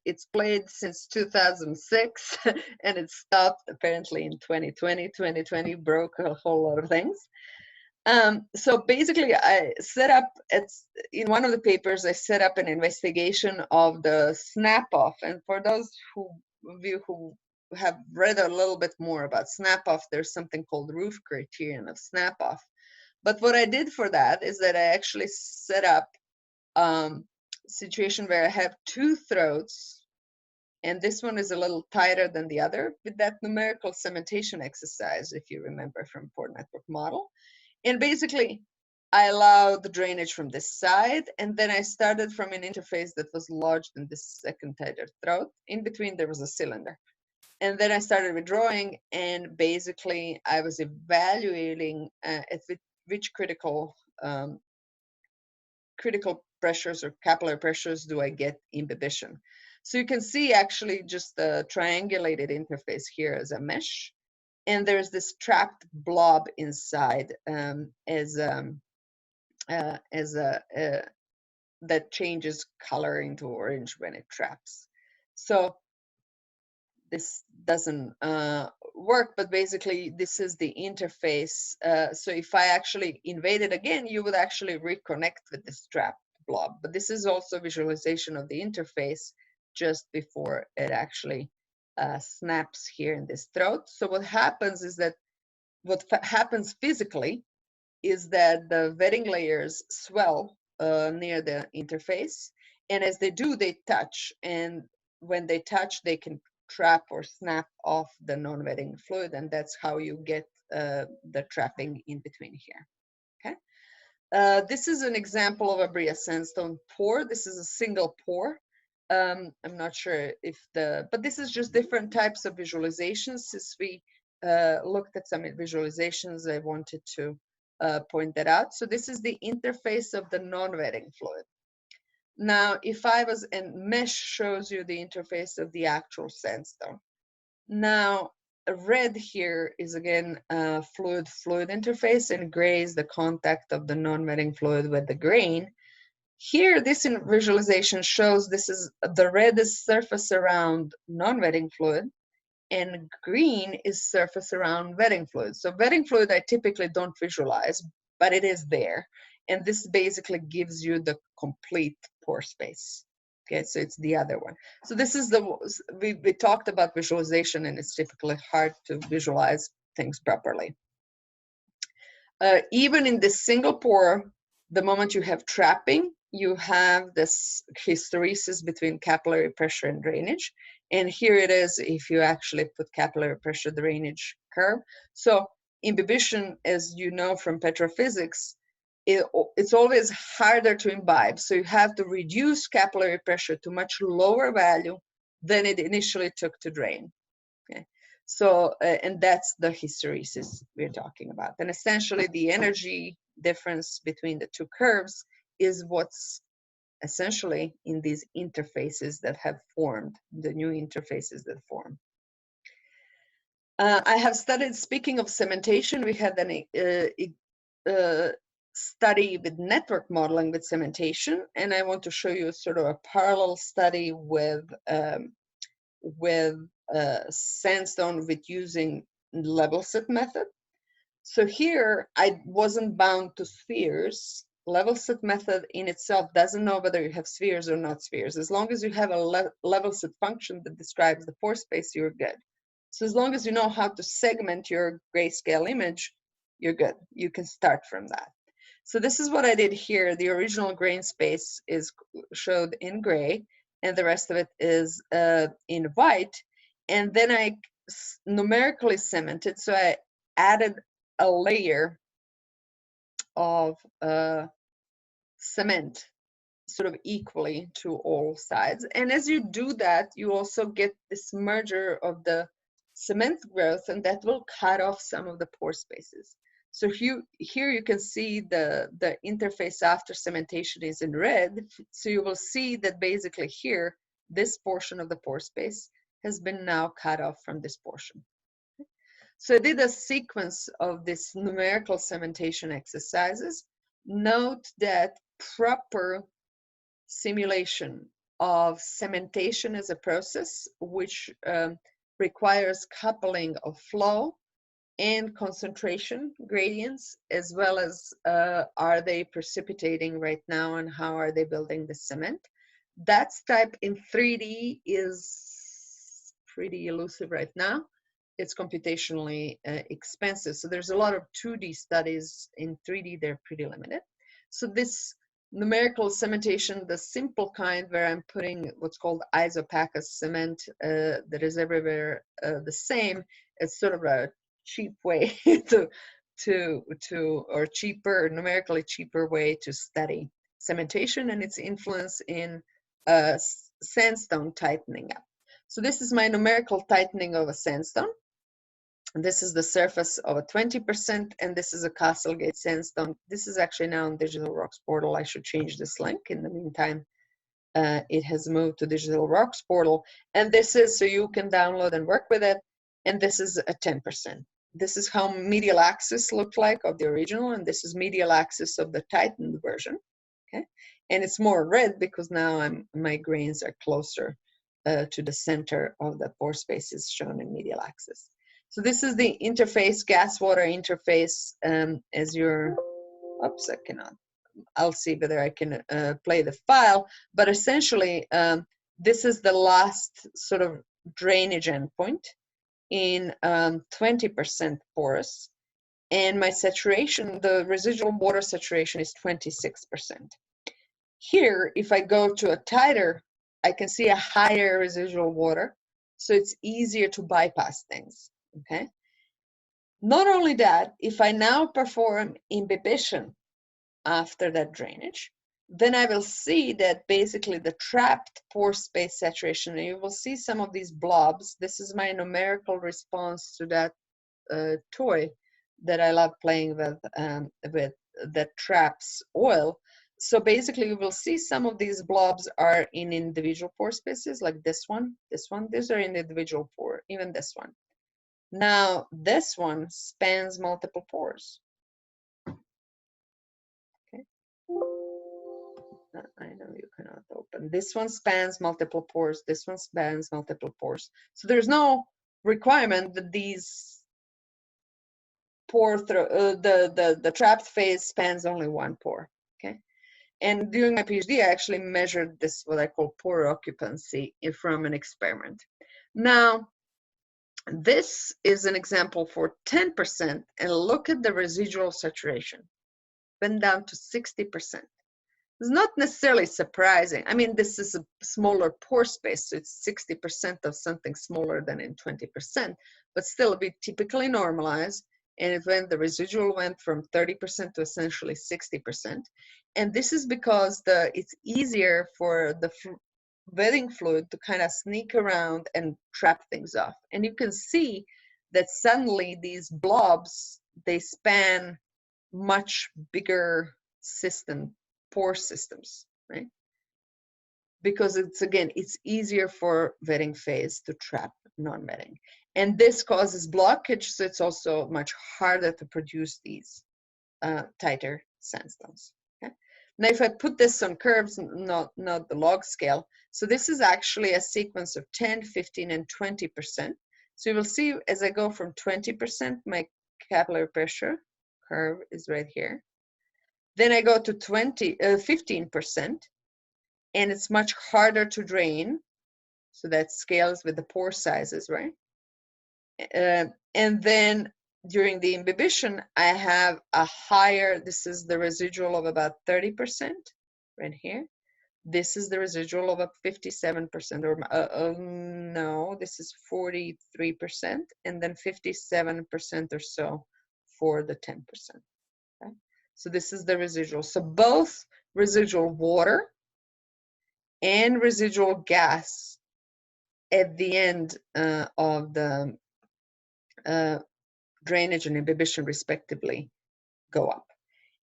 since 2006 and it stopped apparently in 2020. 2020 broke a whole lot of things. So basically I set up, in one of the papers, I set up an investigation of the snap off. And for those of you who have read a little bit more about snap off, there's something called roof criterion of snap off. But what I did for that is that I actually set up situation where I have two throats, and this one is a little tighter than the other with that numerical cementation exercise, if you remember from pore network model. And basically, I allowed the drainage from this side, and then I started from an interface that was lodged in this second tighter throat. In between, there was a cylinder. And then I started withdrawing, and basically, I was evaluating at which critical pressures or capillary pressures do I get imbibition. So you can see actually just the triangulated interface here as a mesh. And there's this trapped blob inside that changes color into orange when it traps. So this doesn't work, but basically this is the interface. So if I actually invade it again, you would actually reconnect with this trapped blob. But this is also visualization of the interface just before it actually snaps here in this throat. So what happens is that what happens physically is that the vetting layers swell near the interface. And as they do, they touch. And when they touch, they can trap or snap off the non-vetting fluid. And that's how you get the trapping in between here. Okay. This is an example of a Brea sandstone pore. This is a single pore. I'm not sure if but this is just different types of visualizations. Since we looked at some visualizations, I wanted to point that out. So this is the interface of the non-vetting fluid. Now, if I was, and mesh shows you the interface of the actual sandstone. Now, red here is again fluid-fluid interface, and gray is the contact of the non-vetting fluid with the grain. Here, this visualization shows this is the red is surface around non-vetting fluid, and green is surface around wetting fluid. So wetting fluid I typically don't visualize, but it is there. And this basically gives you the complete pore space. Okay, so it's the other one. So this is the, we talked about visualization, and it's typically hard to visualize things properly. Even in this single pore, the moment you have trapping, you have this hysteresis between capillary pressure and drainage. And here it is if you actually put capillary pressure drainage curve. So imbibition, as you know from petrophysics, it's always harder to imbibe. So you have to reduce capillary pressure to much lower value than it initially took to drain. Okay. So, and that's the hysteresis we're talking about. And essentially the energy difference between the two curves is what's essentially in these interfaces that have formed, the new interfaces that form. I have studied, speaking of cementation, we had an study with network modeling with cementation, and I want to show you sort of a parallel study with sandstone with using LevelSet method. So here I wasn't bound to spheres. LevelSet method in itself doesn't know whether you have spheres or not spheres. As long as you have a LevelSet function that describes the pore space, you're good. So as long as you know how to segment your grayscale image, you're good. You can start from that. So this is what I did here. The original grain space is showed in gray, and the rest of it is in white. And then I numerically cemented. So I added a layer of cement sort of equally to all sides. And as you do that, you also get this merger of the cement growth, and that will cut off some of the pore spaces. So here you can see the interface after cementation is in red. So you will see that basically here, this portion of the pore space has been now cut off from this portion. So I did a sequence of this numerical cementation exercises. Note that proper simulation of cementation as a process, which requires coupling of flow and concentration gradients, as well as are they precipitating right now and how are they building the cement. That type in 3D is pretty elusive right now. It's computationally expensive. So there's a lot of 2D studies. In 3D, they're pretty limited. So this numerical cementation, the simple kind where I'm putting what's called isopacus cement that is everywhere the same, it's sort of a cheap way or cheaper, numerically cheaper way to study cementation and its influence in sandstone tightening up. So this is my numerical tightening of a sandstone. This is the surface of a 20%, and this is a Castlegate sandstone. This is actually now on DigitalRocks portal. I should change this link. In the meantime, it has moved to DigitalRocks portal. And this is, so you can download and work with it. And this is a 10%. This is how medial axis looked like of the original, and this is medial axis of the tightened version. Okay, and it's more red because now my grains are closer to the center of the pore spaces shown in medial axis. So this is the interface, gas-water interface. As you're, oops, I cannot. I'll see whether I can play the file. But essentially, this is the last sort of drainage endpoint in 20% porous. And my saturation, the residual water saturation is 26%. Here, if I go to a tighter, I can see a higher residual water. So it's easier to bypass things. Okay. Not only that, if I now perform imbibition after that drainage, then I will see that basically the trapped pore space saturation, and you will see some of these blobs. This is my numerical response to that toy that I love playing with that traps oil. So basically you will see some of these blobs are in individual pore spaces, like this one, these are in individual pore, even this one. Now, this one spans multiple pores. Okay. I know you cannot open. This one spans multiple pores. This one spans multiple pores. So there's no requirement that these pore through the trapped phase spans only one pore. Okay, and during my PhD, I actually measured this what I call pore occupancy from an experiment. Now, this is an example for 10%, and look at the residual saturation, went down to 60%. It's not necessarily surprising. I mean, this is a smaller pore space, so it's 60% of something smaller than in 20%, but still we typically normalize. And when the residual went from 30% to essentially 60%. And this is because it's easier for the wetting fluid to kind of sneak around and trap things off. And you can see that suddenly these blobs, they span much bigger pore systems, right? Because it's easier for wetting phase to trap non-wetting. And this causes blockage, so it's also much harder to produce these tighter sandstones. Okay? Now, if I put this on curves, not the log scale, so this is actually a sequence of 10, 15, and 20%. So you will see as I go from 20%, my capillary pressure curve is right here. Then I go to 15%, and it's much harder to drain. So that scales with the pore sizes, right? And then during the imbibition, I have a higher, this is the residual of about 30% right here. This is the residual of about 57%, or no, this is 43%, and then 57% or so for the 10%. Okay? So this is the residual. So both residual water and residual gas at the end of the drainage and imbibition respectively go up.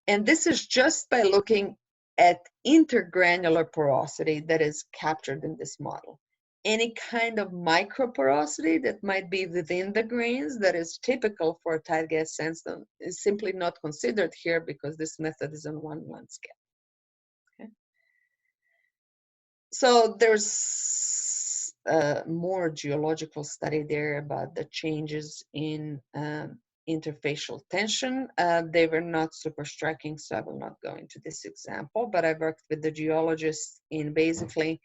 And this is just by looking at intergranular porosity that is captured in this model. Any kind of microporosity that might be within the grains that is typical for a tight gas sandstone is simply not considered here because this method is on 1:1 scale. Okay. So there's more geological study there about the changes in interfacial tension. They were not super striking, so I will not go into this example, but I worked with the geologists in basically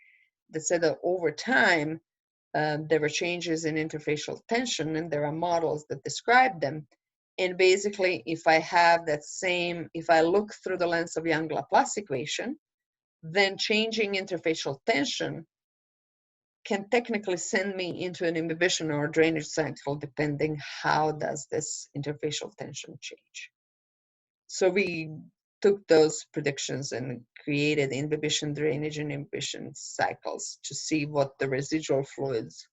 that said that over time, there were changes in interfacial tension, and there are models that describe them. And basically, if I have that same, if I look through the lens of Young-Laplace equation, then changing interfacial tension can technically send me into an imbibition or drainage cycle depending how does this interfacial tension change. So we took those predictions and created imbibition, drainage, and imbibition cycles to see what the residual fluids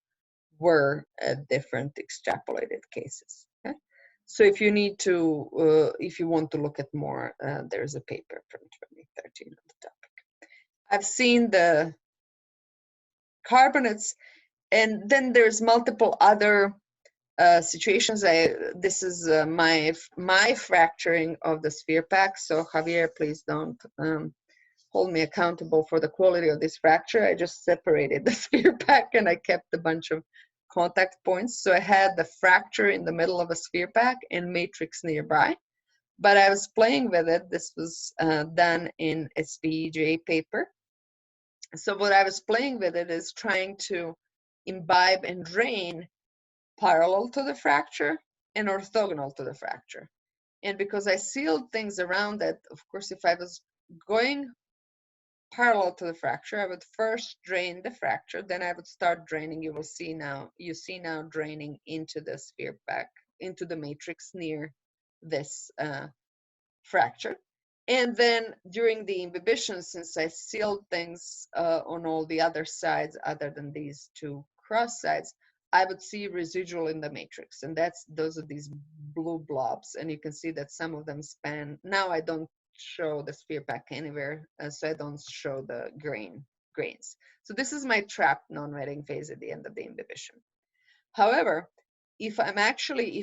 were at different extrapolated cases. Okay? So if you need to, if you want to look at more, there's a paper from 2013 on the topic. I've seen the carbonates, and then there's multiple other situations. This is my fracturing of the sphere pack. So Javier, please don't hold me accountable for the quality of this fracture. I just separated the sphere pack and I kept a bunch of contact points. So I had the fracture in the middle of a sphere pack and matrix nearby. But I was playing with it. This was done in a SPEJ paper. So what I was playing with it is trying to imbibe and drain parallel to the fracture and orthogonal to the fracture. And because I sealed things around it, of course, if I was going parallel to the fracture, I would first drain the fracture, then I would start draining. You see now draining into the sphere back, into the matrix near this fracture. And then during the imbibition, since I sealed things on all the other sides other than these two cross sides, I would see residual in the matrix. And those are these blue blobs. And you can see that some of them span. Now I don't show the sphere pack anywhere, so I don't show the grains. So this is my trapped non-wetting phase at the end of the imbibition. However, if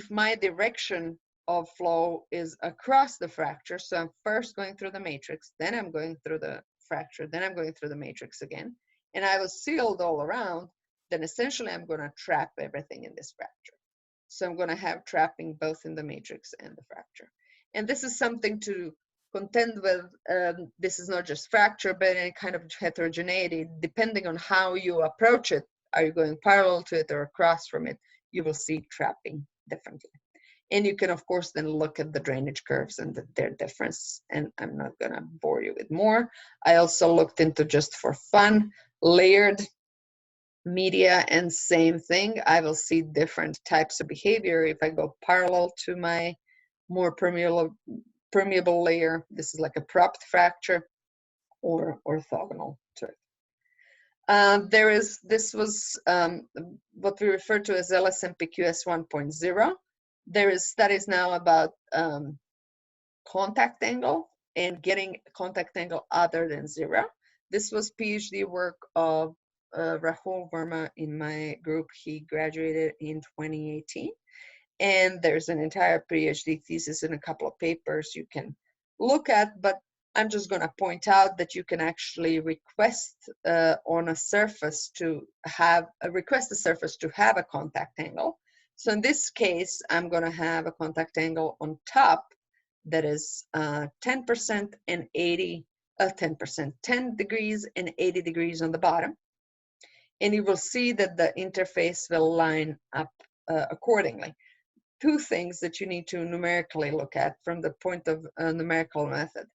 my direction of flow is across the fracture, so I'm first going through the matrix, then I'm going through the fracture, then I'm going through the matrix again, and I was sealed all around, then essentially I'm going to trap everything in this fracture. So I'm going to have trapping both in the matrix and the fracture. And this is something to contend with. This is not just fracture, but any kind of heterogeneity. Depending on how you approach it, are you going parallel to it or across from it, you will see trapping differently. And you can, of course, then look at the drainage curves and their difference. And I'm not going to bore you with more. I also looked into, just for fun, layered media, and same thing. I will see different types of behavior if I go parallel to my more permeable layer. This is like a propped fracture, or orthogonal to it. This was what we refer to as LSMPQS 1.0. There is studies now about contact angle and getting a contact angle other than 0. This was PhD work of Rahul Verma in my group. He graduated in 2018. And there's an entire PhD thesis and a couple of papers you can look at, but I'm just going to point out that you can actually request on a surface to have a surface to have a contact angle. So in this case, I'm going to have a contact angle on top that is 10% and 10 degrees and 80 degrees on the bottom. And you will see that the interface will line up accordingly. Two things that you need to numerically look at from the point of a numerical method.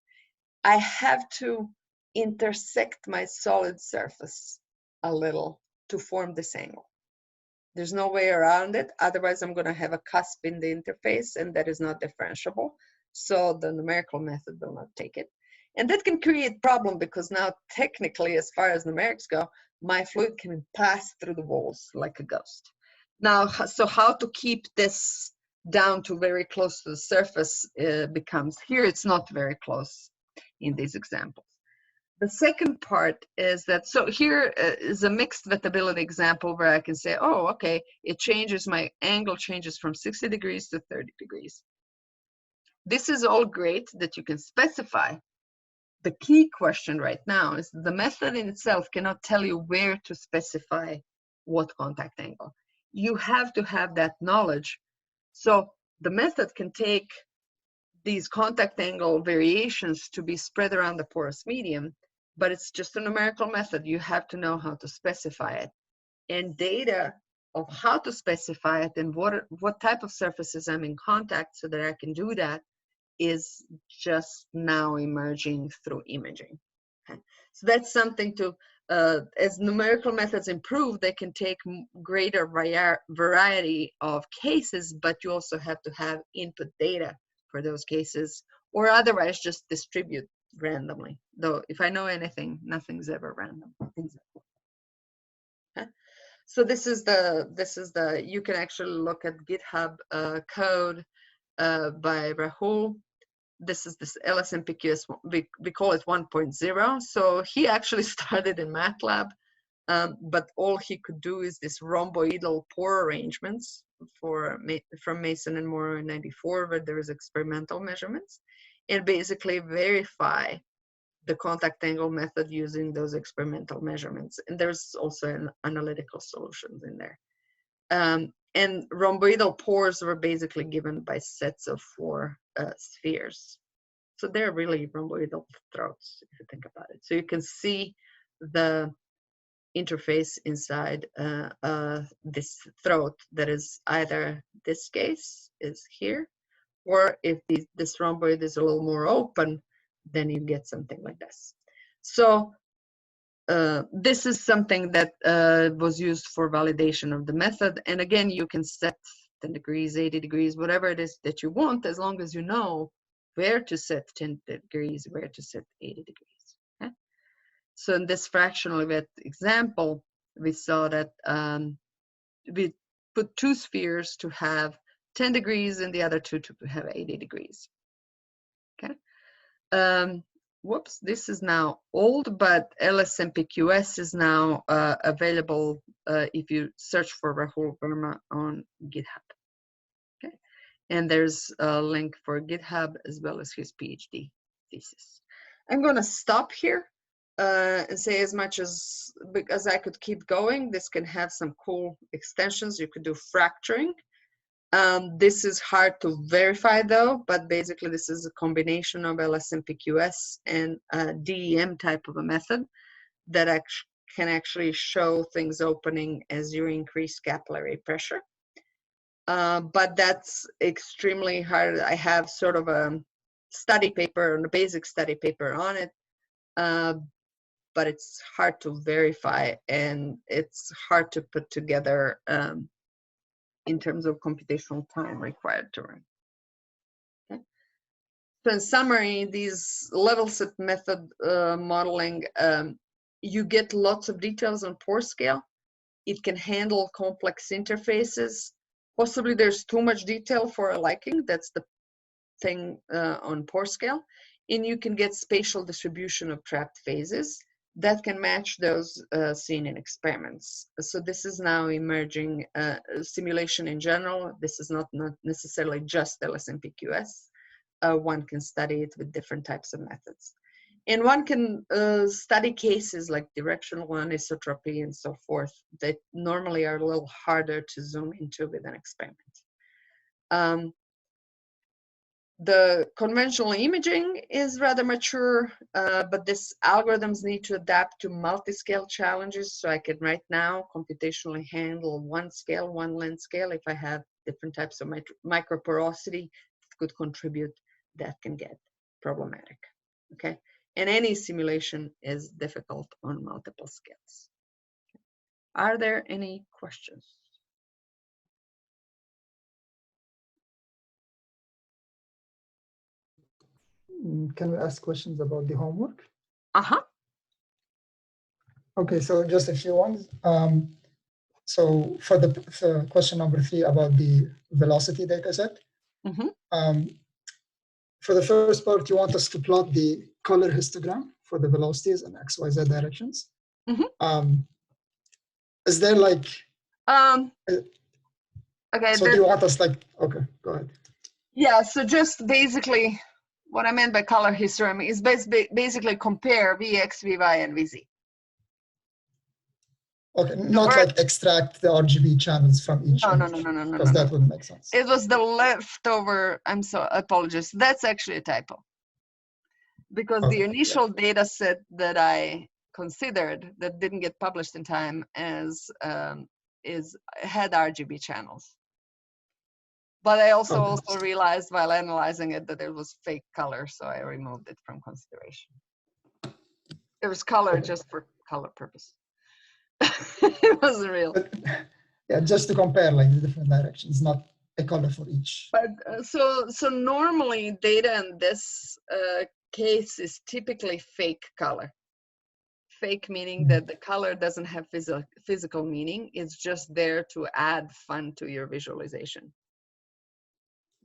I have to intersect my solid surface a little to form this angle. There's no way around it. Otherwise, I'm going to have a cusp in the interface, and that is not differentiable. So the numerical method will not take it. And that can create problem, because now technically, as far as numerics go, my fluid can pass through the walls like a ghost. Now, so how to keep this down to very close to the surface becomes, here it's not very close in these examples. The second part is that, so here is a mixed wettability example where I can say, oh, okay, it changes, my angle changes from 60 degrees to 30 degrees. This is all great that you can specify. The key question right now is the method in itself cannot tell you where to specify what contact angle. You have to have that knowledge. So the method can take these contact angle variations to be spread around the porous medium, but it's just a numerical method. You have to know how to specify it. And data of how to specify it and what type of surfaces I'm in contact so that I can do that is just now emerging through imaging. Okay? So that's something to, as numerical methods improve, they can take greater variety of cases, but you also have to have input data for those cases, or otherwise just distribute randomly. Though if I know anything, nothing's ever random. Okay? So this is the, you can actually look at GitHub code by Rahul. This is this LSMPQS, we call it 1.0. So he actually started in MATLAB, but all he could do is this rhomboidal pore arrangements from Mason and Morrow in '94, where there is experimental measurements, and basically verify the contact angle method using those experimental measurements. And there's also an analytical solutions in there. And rhomboidal pores were basically given by sets of 4 spheres. So they're really rhomboidal throats, if you think about it. So you can see the interface inside this throat that is either, this case is here, or if this rhomboid is a little more open, then you get something like this. So this is something that was used for validation of the method. And again, you can set 10 degrees, 80 degrees, whatever it is that you want, as long as you know where to set 10 degrees, where to set 80 degrees. Okay? So in this fractional wet example, we saw that we put 2 spheres to have 10 degrees and the other 2 to have 80 degrees. Okay. Whoops, this is now old, but LSMPQS is now available if you search for Rahul Verma on GitHub. Okay, and there's a link for GitHub as well as his PhD thesis. I'm going to stop here. and say as much as, because I could keep going, this can have some cool extensions. You could do fracturing. This is hard to verify though, but basically this is a combination of LSMPQS and a DEM type of a method that can actually show things opening as you increase capillary pressure. But that's extremely hard. I have sort of a study paper, a basic study paper on it, but it's hard to verify and it's hard to put together in terms of computational time required to run. Okay. So in summary, these level set method modeling, you get lots of details on pore scale. It can handle complex interfaces. Possibly there's too much detail for a liking. That's the thing on pore scale. And you can get spatial distribution of trapped phases that can match those seen in experiments. So this is now emerging simulation in general. This is not necessarily just LSMPQS. One can study it with different types of methods. And one can study cases like directional anisotropy and so forth that normally are a little harder to zoom into with an experiment. The conventional imaging is rather mature, but these algorithms need to adapt to multi-scale challenges. So I can right now computationally handle one scale, one length scale. If I have different types of microporosity that could contribute, that can get problematic, okay? And any simulation is difficult on multiple scales. Are there any questions? Can we ask questions about the homework? Uh-huh. Okay, so just a few ones. So for the question number 3 about the velocity data set, for the first part, you want us to plot the color histogram for the velocities in X, Y, Z directions. Is there like, okay, so do you want us like, okay, go ahead. Yeah, so just basically what I meant by color histogram is basically compare Vx, Vy, and Vz. Okay, not like extract the RGB channels from each image. No, because that wouldn't make sense. It was the leftover, I'm sorry, apologies. That's actually a typo. Because the initial data set that I considered that didn't get published in time as had RGB channels. But I also realized while analyzing it that it was fake color, so I removed it from consideration. It was color just for color purpose. It wasn't real. But, yeah, just to compare like the different directions, not a color for each. But so normally data in this case is typically fake color. Fake meaning that the color doesn't have physical meaning. It's just there to add fun to your visualization.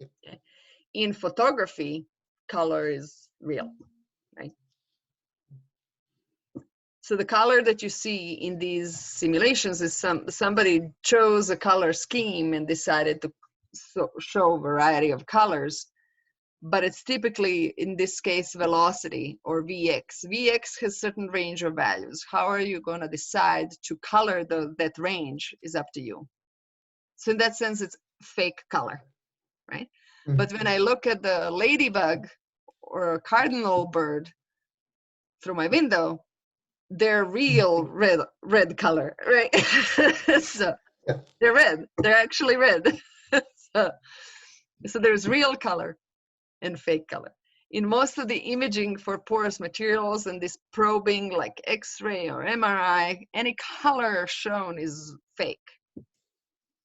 Okay. In photography, color is real, right? So the color that you see in these simulations is somebody chose a color scheme and decided to show a variety of colors, but it's typically, in this case, velocity or Vx. Vx has certain range of values. How are you going to decide to color that range is up to you. So in that sense, it's fake color, right? But when I look at the ladybug or a cardinal bird through my window, they're real red color, right? So they're red. They're actually red. So there's real color and fake color. In most of the imaging for porous materials and this probing like X-ray or MRI, any color shown is fake.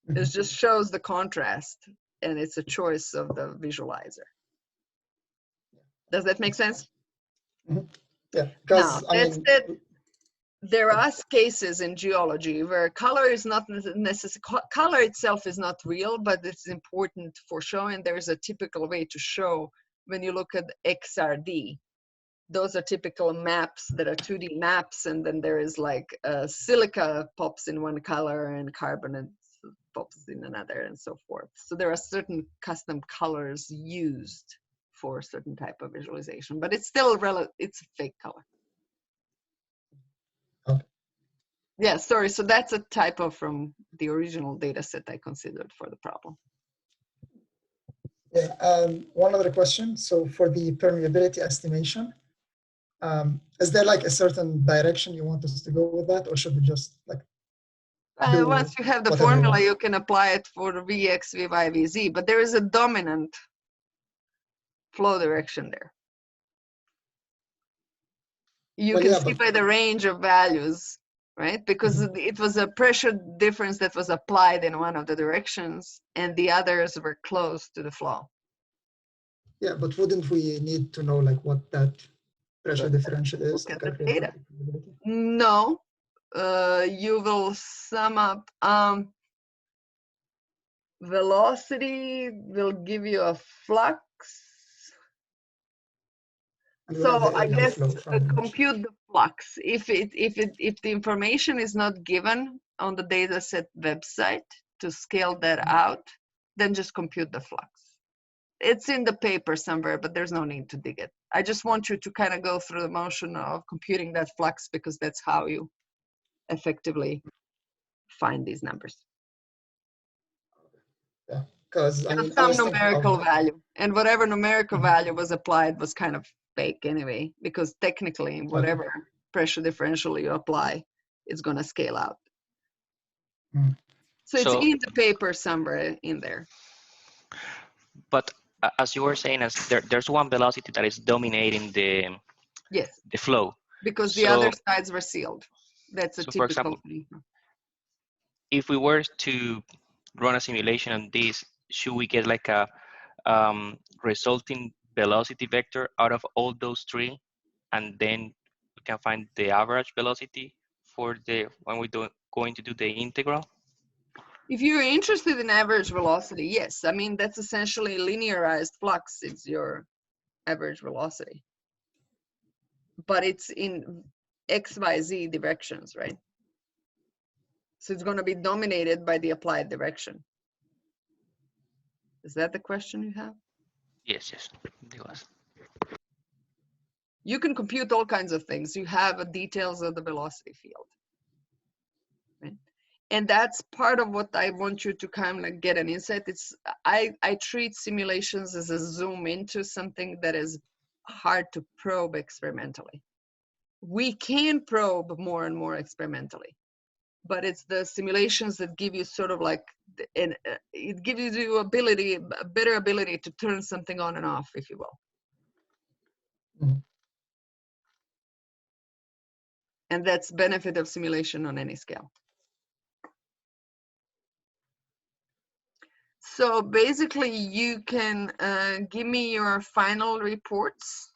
It just shows the contrast, and it's a choice of the visualizer. Does that make sense? Yeah. Now, there are cases in geology where color is not necessarily, color itself is not real, but it's important for showing. There's a typical way to show when you look at XRD. Those are typical maps that are 2D maps, and then there is like silica pops in one color and carbonate pops in another and so forth. So there are certain custom colors used for a certain type of visualization, but it's still it's a fake color. Yeah, sorry. So that's a typo from the original data set I considered for the problem. Yeah, one other question. So for the permeability estimation, is there like a certain direction you want us to go with that, or should we just like do Once you have the whatever you formula, want? you can apply it for the Vx, Vy, Vz, but there is a dominant flow direction there. You Well, can yeah, see but by the range of values, right? Because it was a pressure difference that was applied in one of the directions and the others were close to the flow. yeah, but wouldn't we need to know like what that pressure differential is Look to at the calculate data. the permeability? No, you will sum up velocity will give you a flux. And we have So the I area of guess flow from the mesh. compute the flux. If the information is not given on the dataset website to scale that out, then just compute the flux. It's in the paper somewhere, but there's no need to dig it. I just want you to kind of go through the motion of computing that flux because that's how you effectively find these numbers. Yeah, because I mean, Just I some was thinking of numerical value, and whatever numerical Mhm. value was applied was kind of fake anyway, because technically Okay. whatever pressure differential you apply, it's going to scale out. Mm. So it's So, in the paper somewhere in there. but as you were saying, as there's one velocity that is dominating Yes, the flow. because the So, other sides were sealed. That's a so for typical example, thing. if we were to run a simulation on this, should we get like a resulting velocity vector out of all those three, and then we can find the average velocity for the when we do going to do the integral? If you're interested in average velocity, yes. I mean, that's essentially linearized flux. It's your average velocity. But it's in X, Y, Z directions, right? So it's going to be dominated by the applied direction. Is that the question you have? Yes, it was. You can compute all kinds of things. You have details of the velocity field. Right? And that's part of what I want you to kind of get an insight. It's I treat simulations as a zoom into something that is hard to probe experimentally. We can probe more and more experimentally, but it's the simulations that give you sort of like, it gives you ability, a better ability to turn something on and off, if you will. Mhm. And that's benefit of simulation on any scale. So basically you can give me your final reports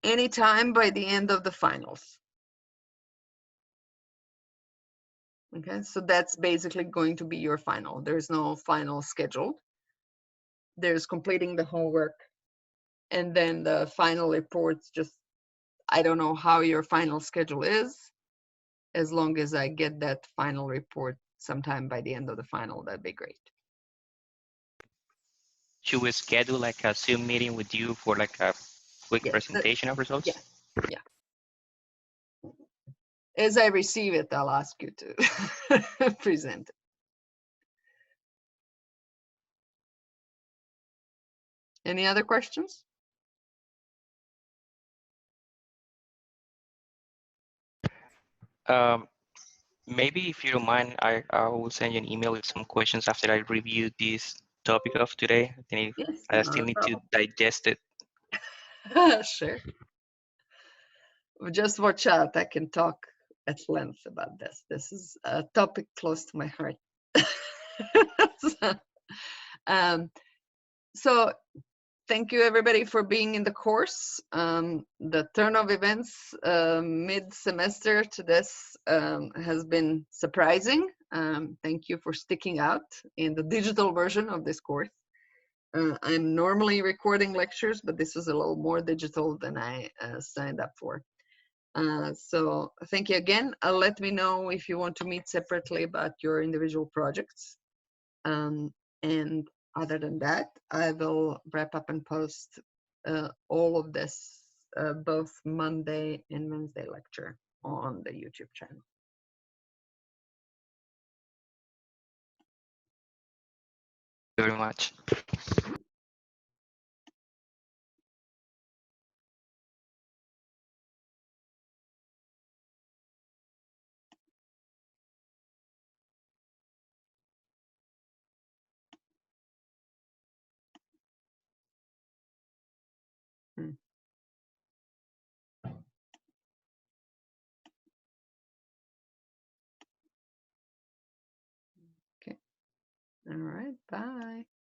anytime by the end of the finals. Okay, so that's basically going to be your final. There's no final scheduled. There's completing the homework and then the final reports. Just, I don't know how your final schedule is. As long as I get that final report sometime by the end of the final, that'd be great. Should we schedule like a Zoom meeting with you for like a quick Yes, presentation of results? yes, yeah. As I receive it, I'll ask you to present it. Any other questions? Maybe if you don't mind, I will send you an email with some questions after I review this topic of today. I think Yes, I not still a need to problem. digest it. Sure. Just watch out. I can talk at length about this. This is a topic close to my heart. So thank you everybody for being in the course. The turn of events mid-semester to this has been surprising. Thank you for sticking out in the digital version of this course. I'm normally recording lectures, but this is a little more digital than I signed up for. So thank you again. Let me know if you want to meet separately about your individual projects. And other than that, I will wrap up and post all of this, both Monday and Wednesday lecture. on the YouTube channel. Thank you very much. Okay. All right. Bye.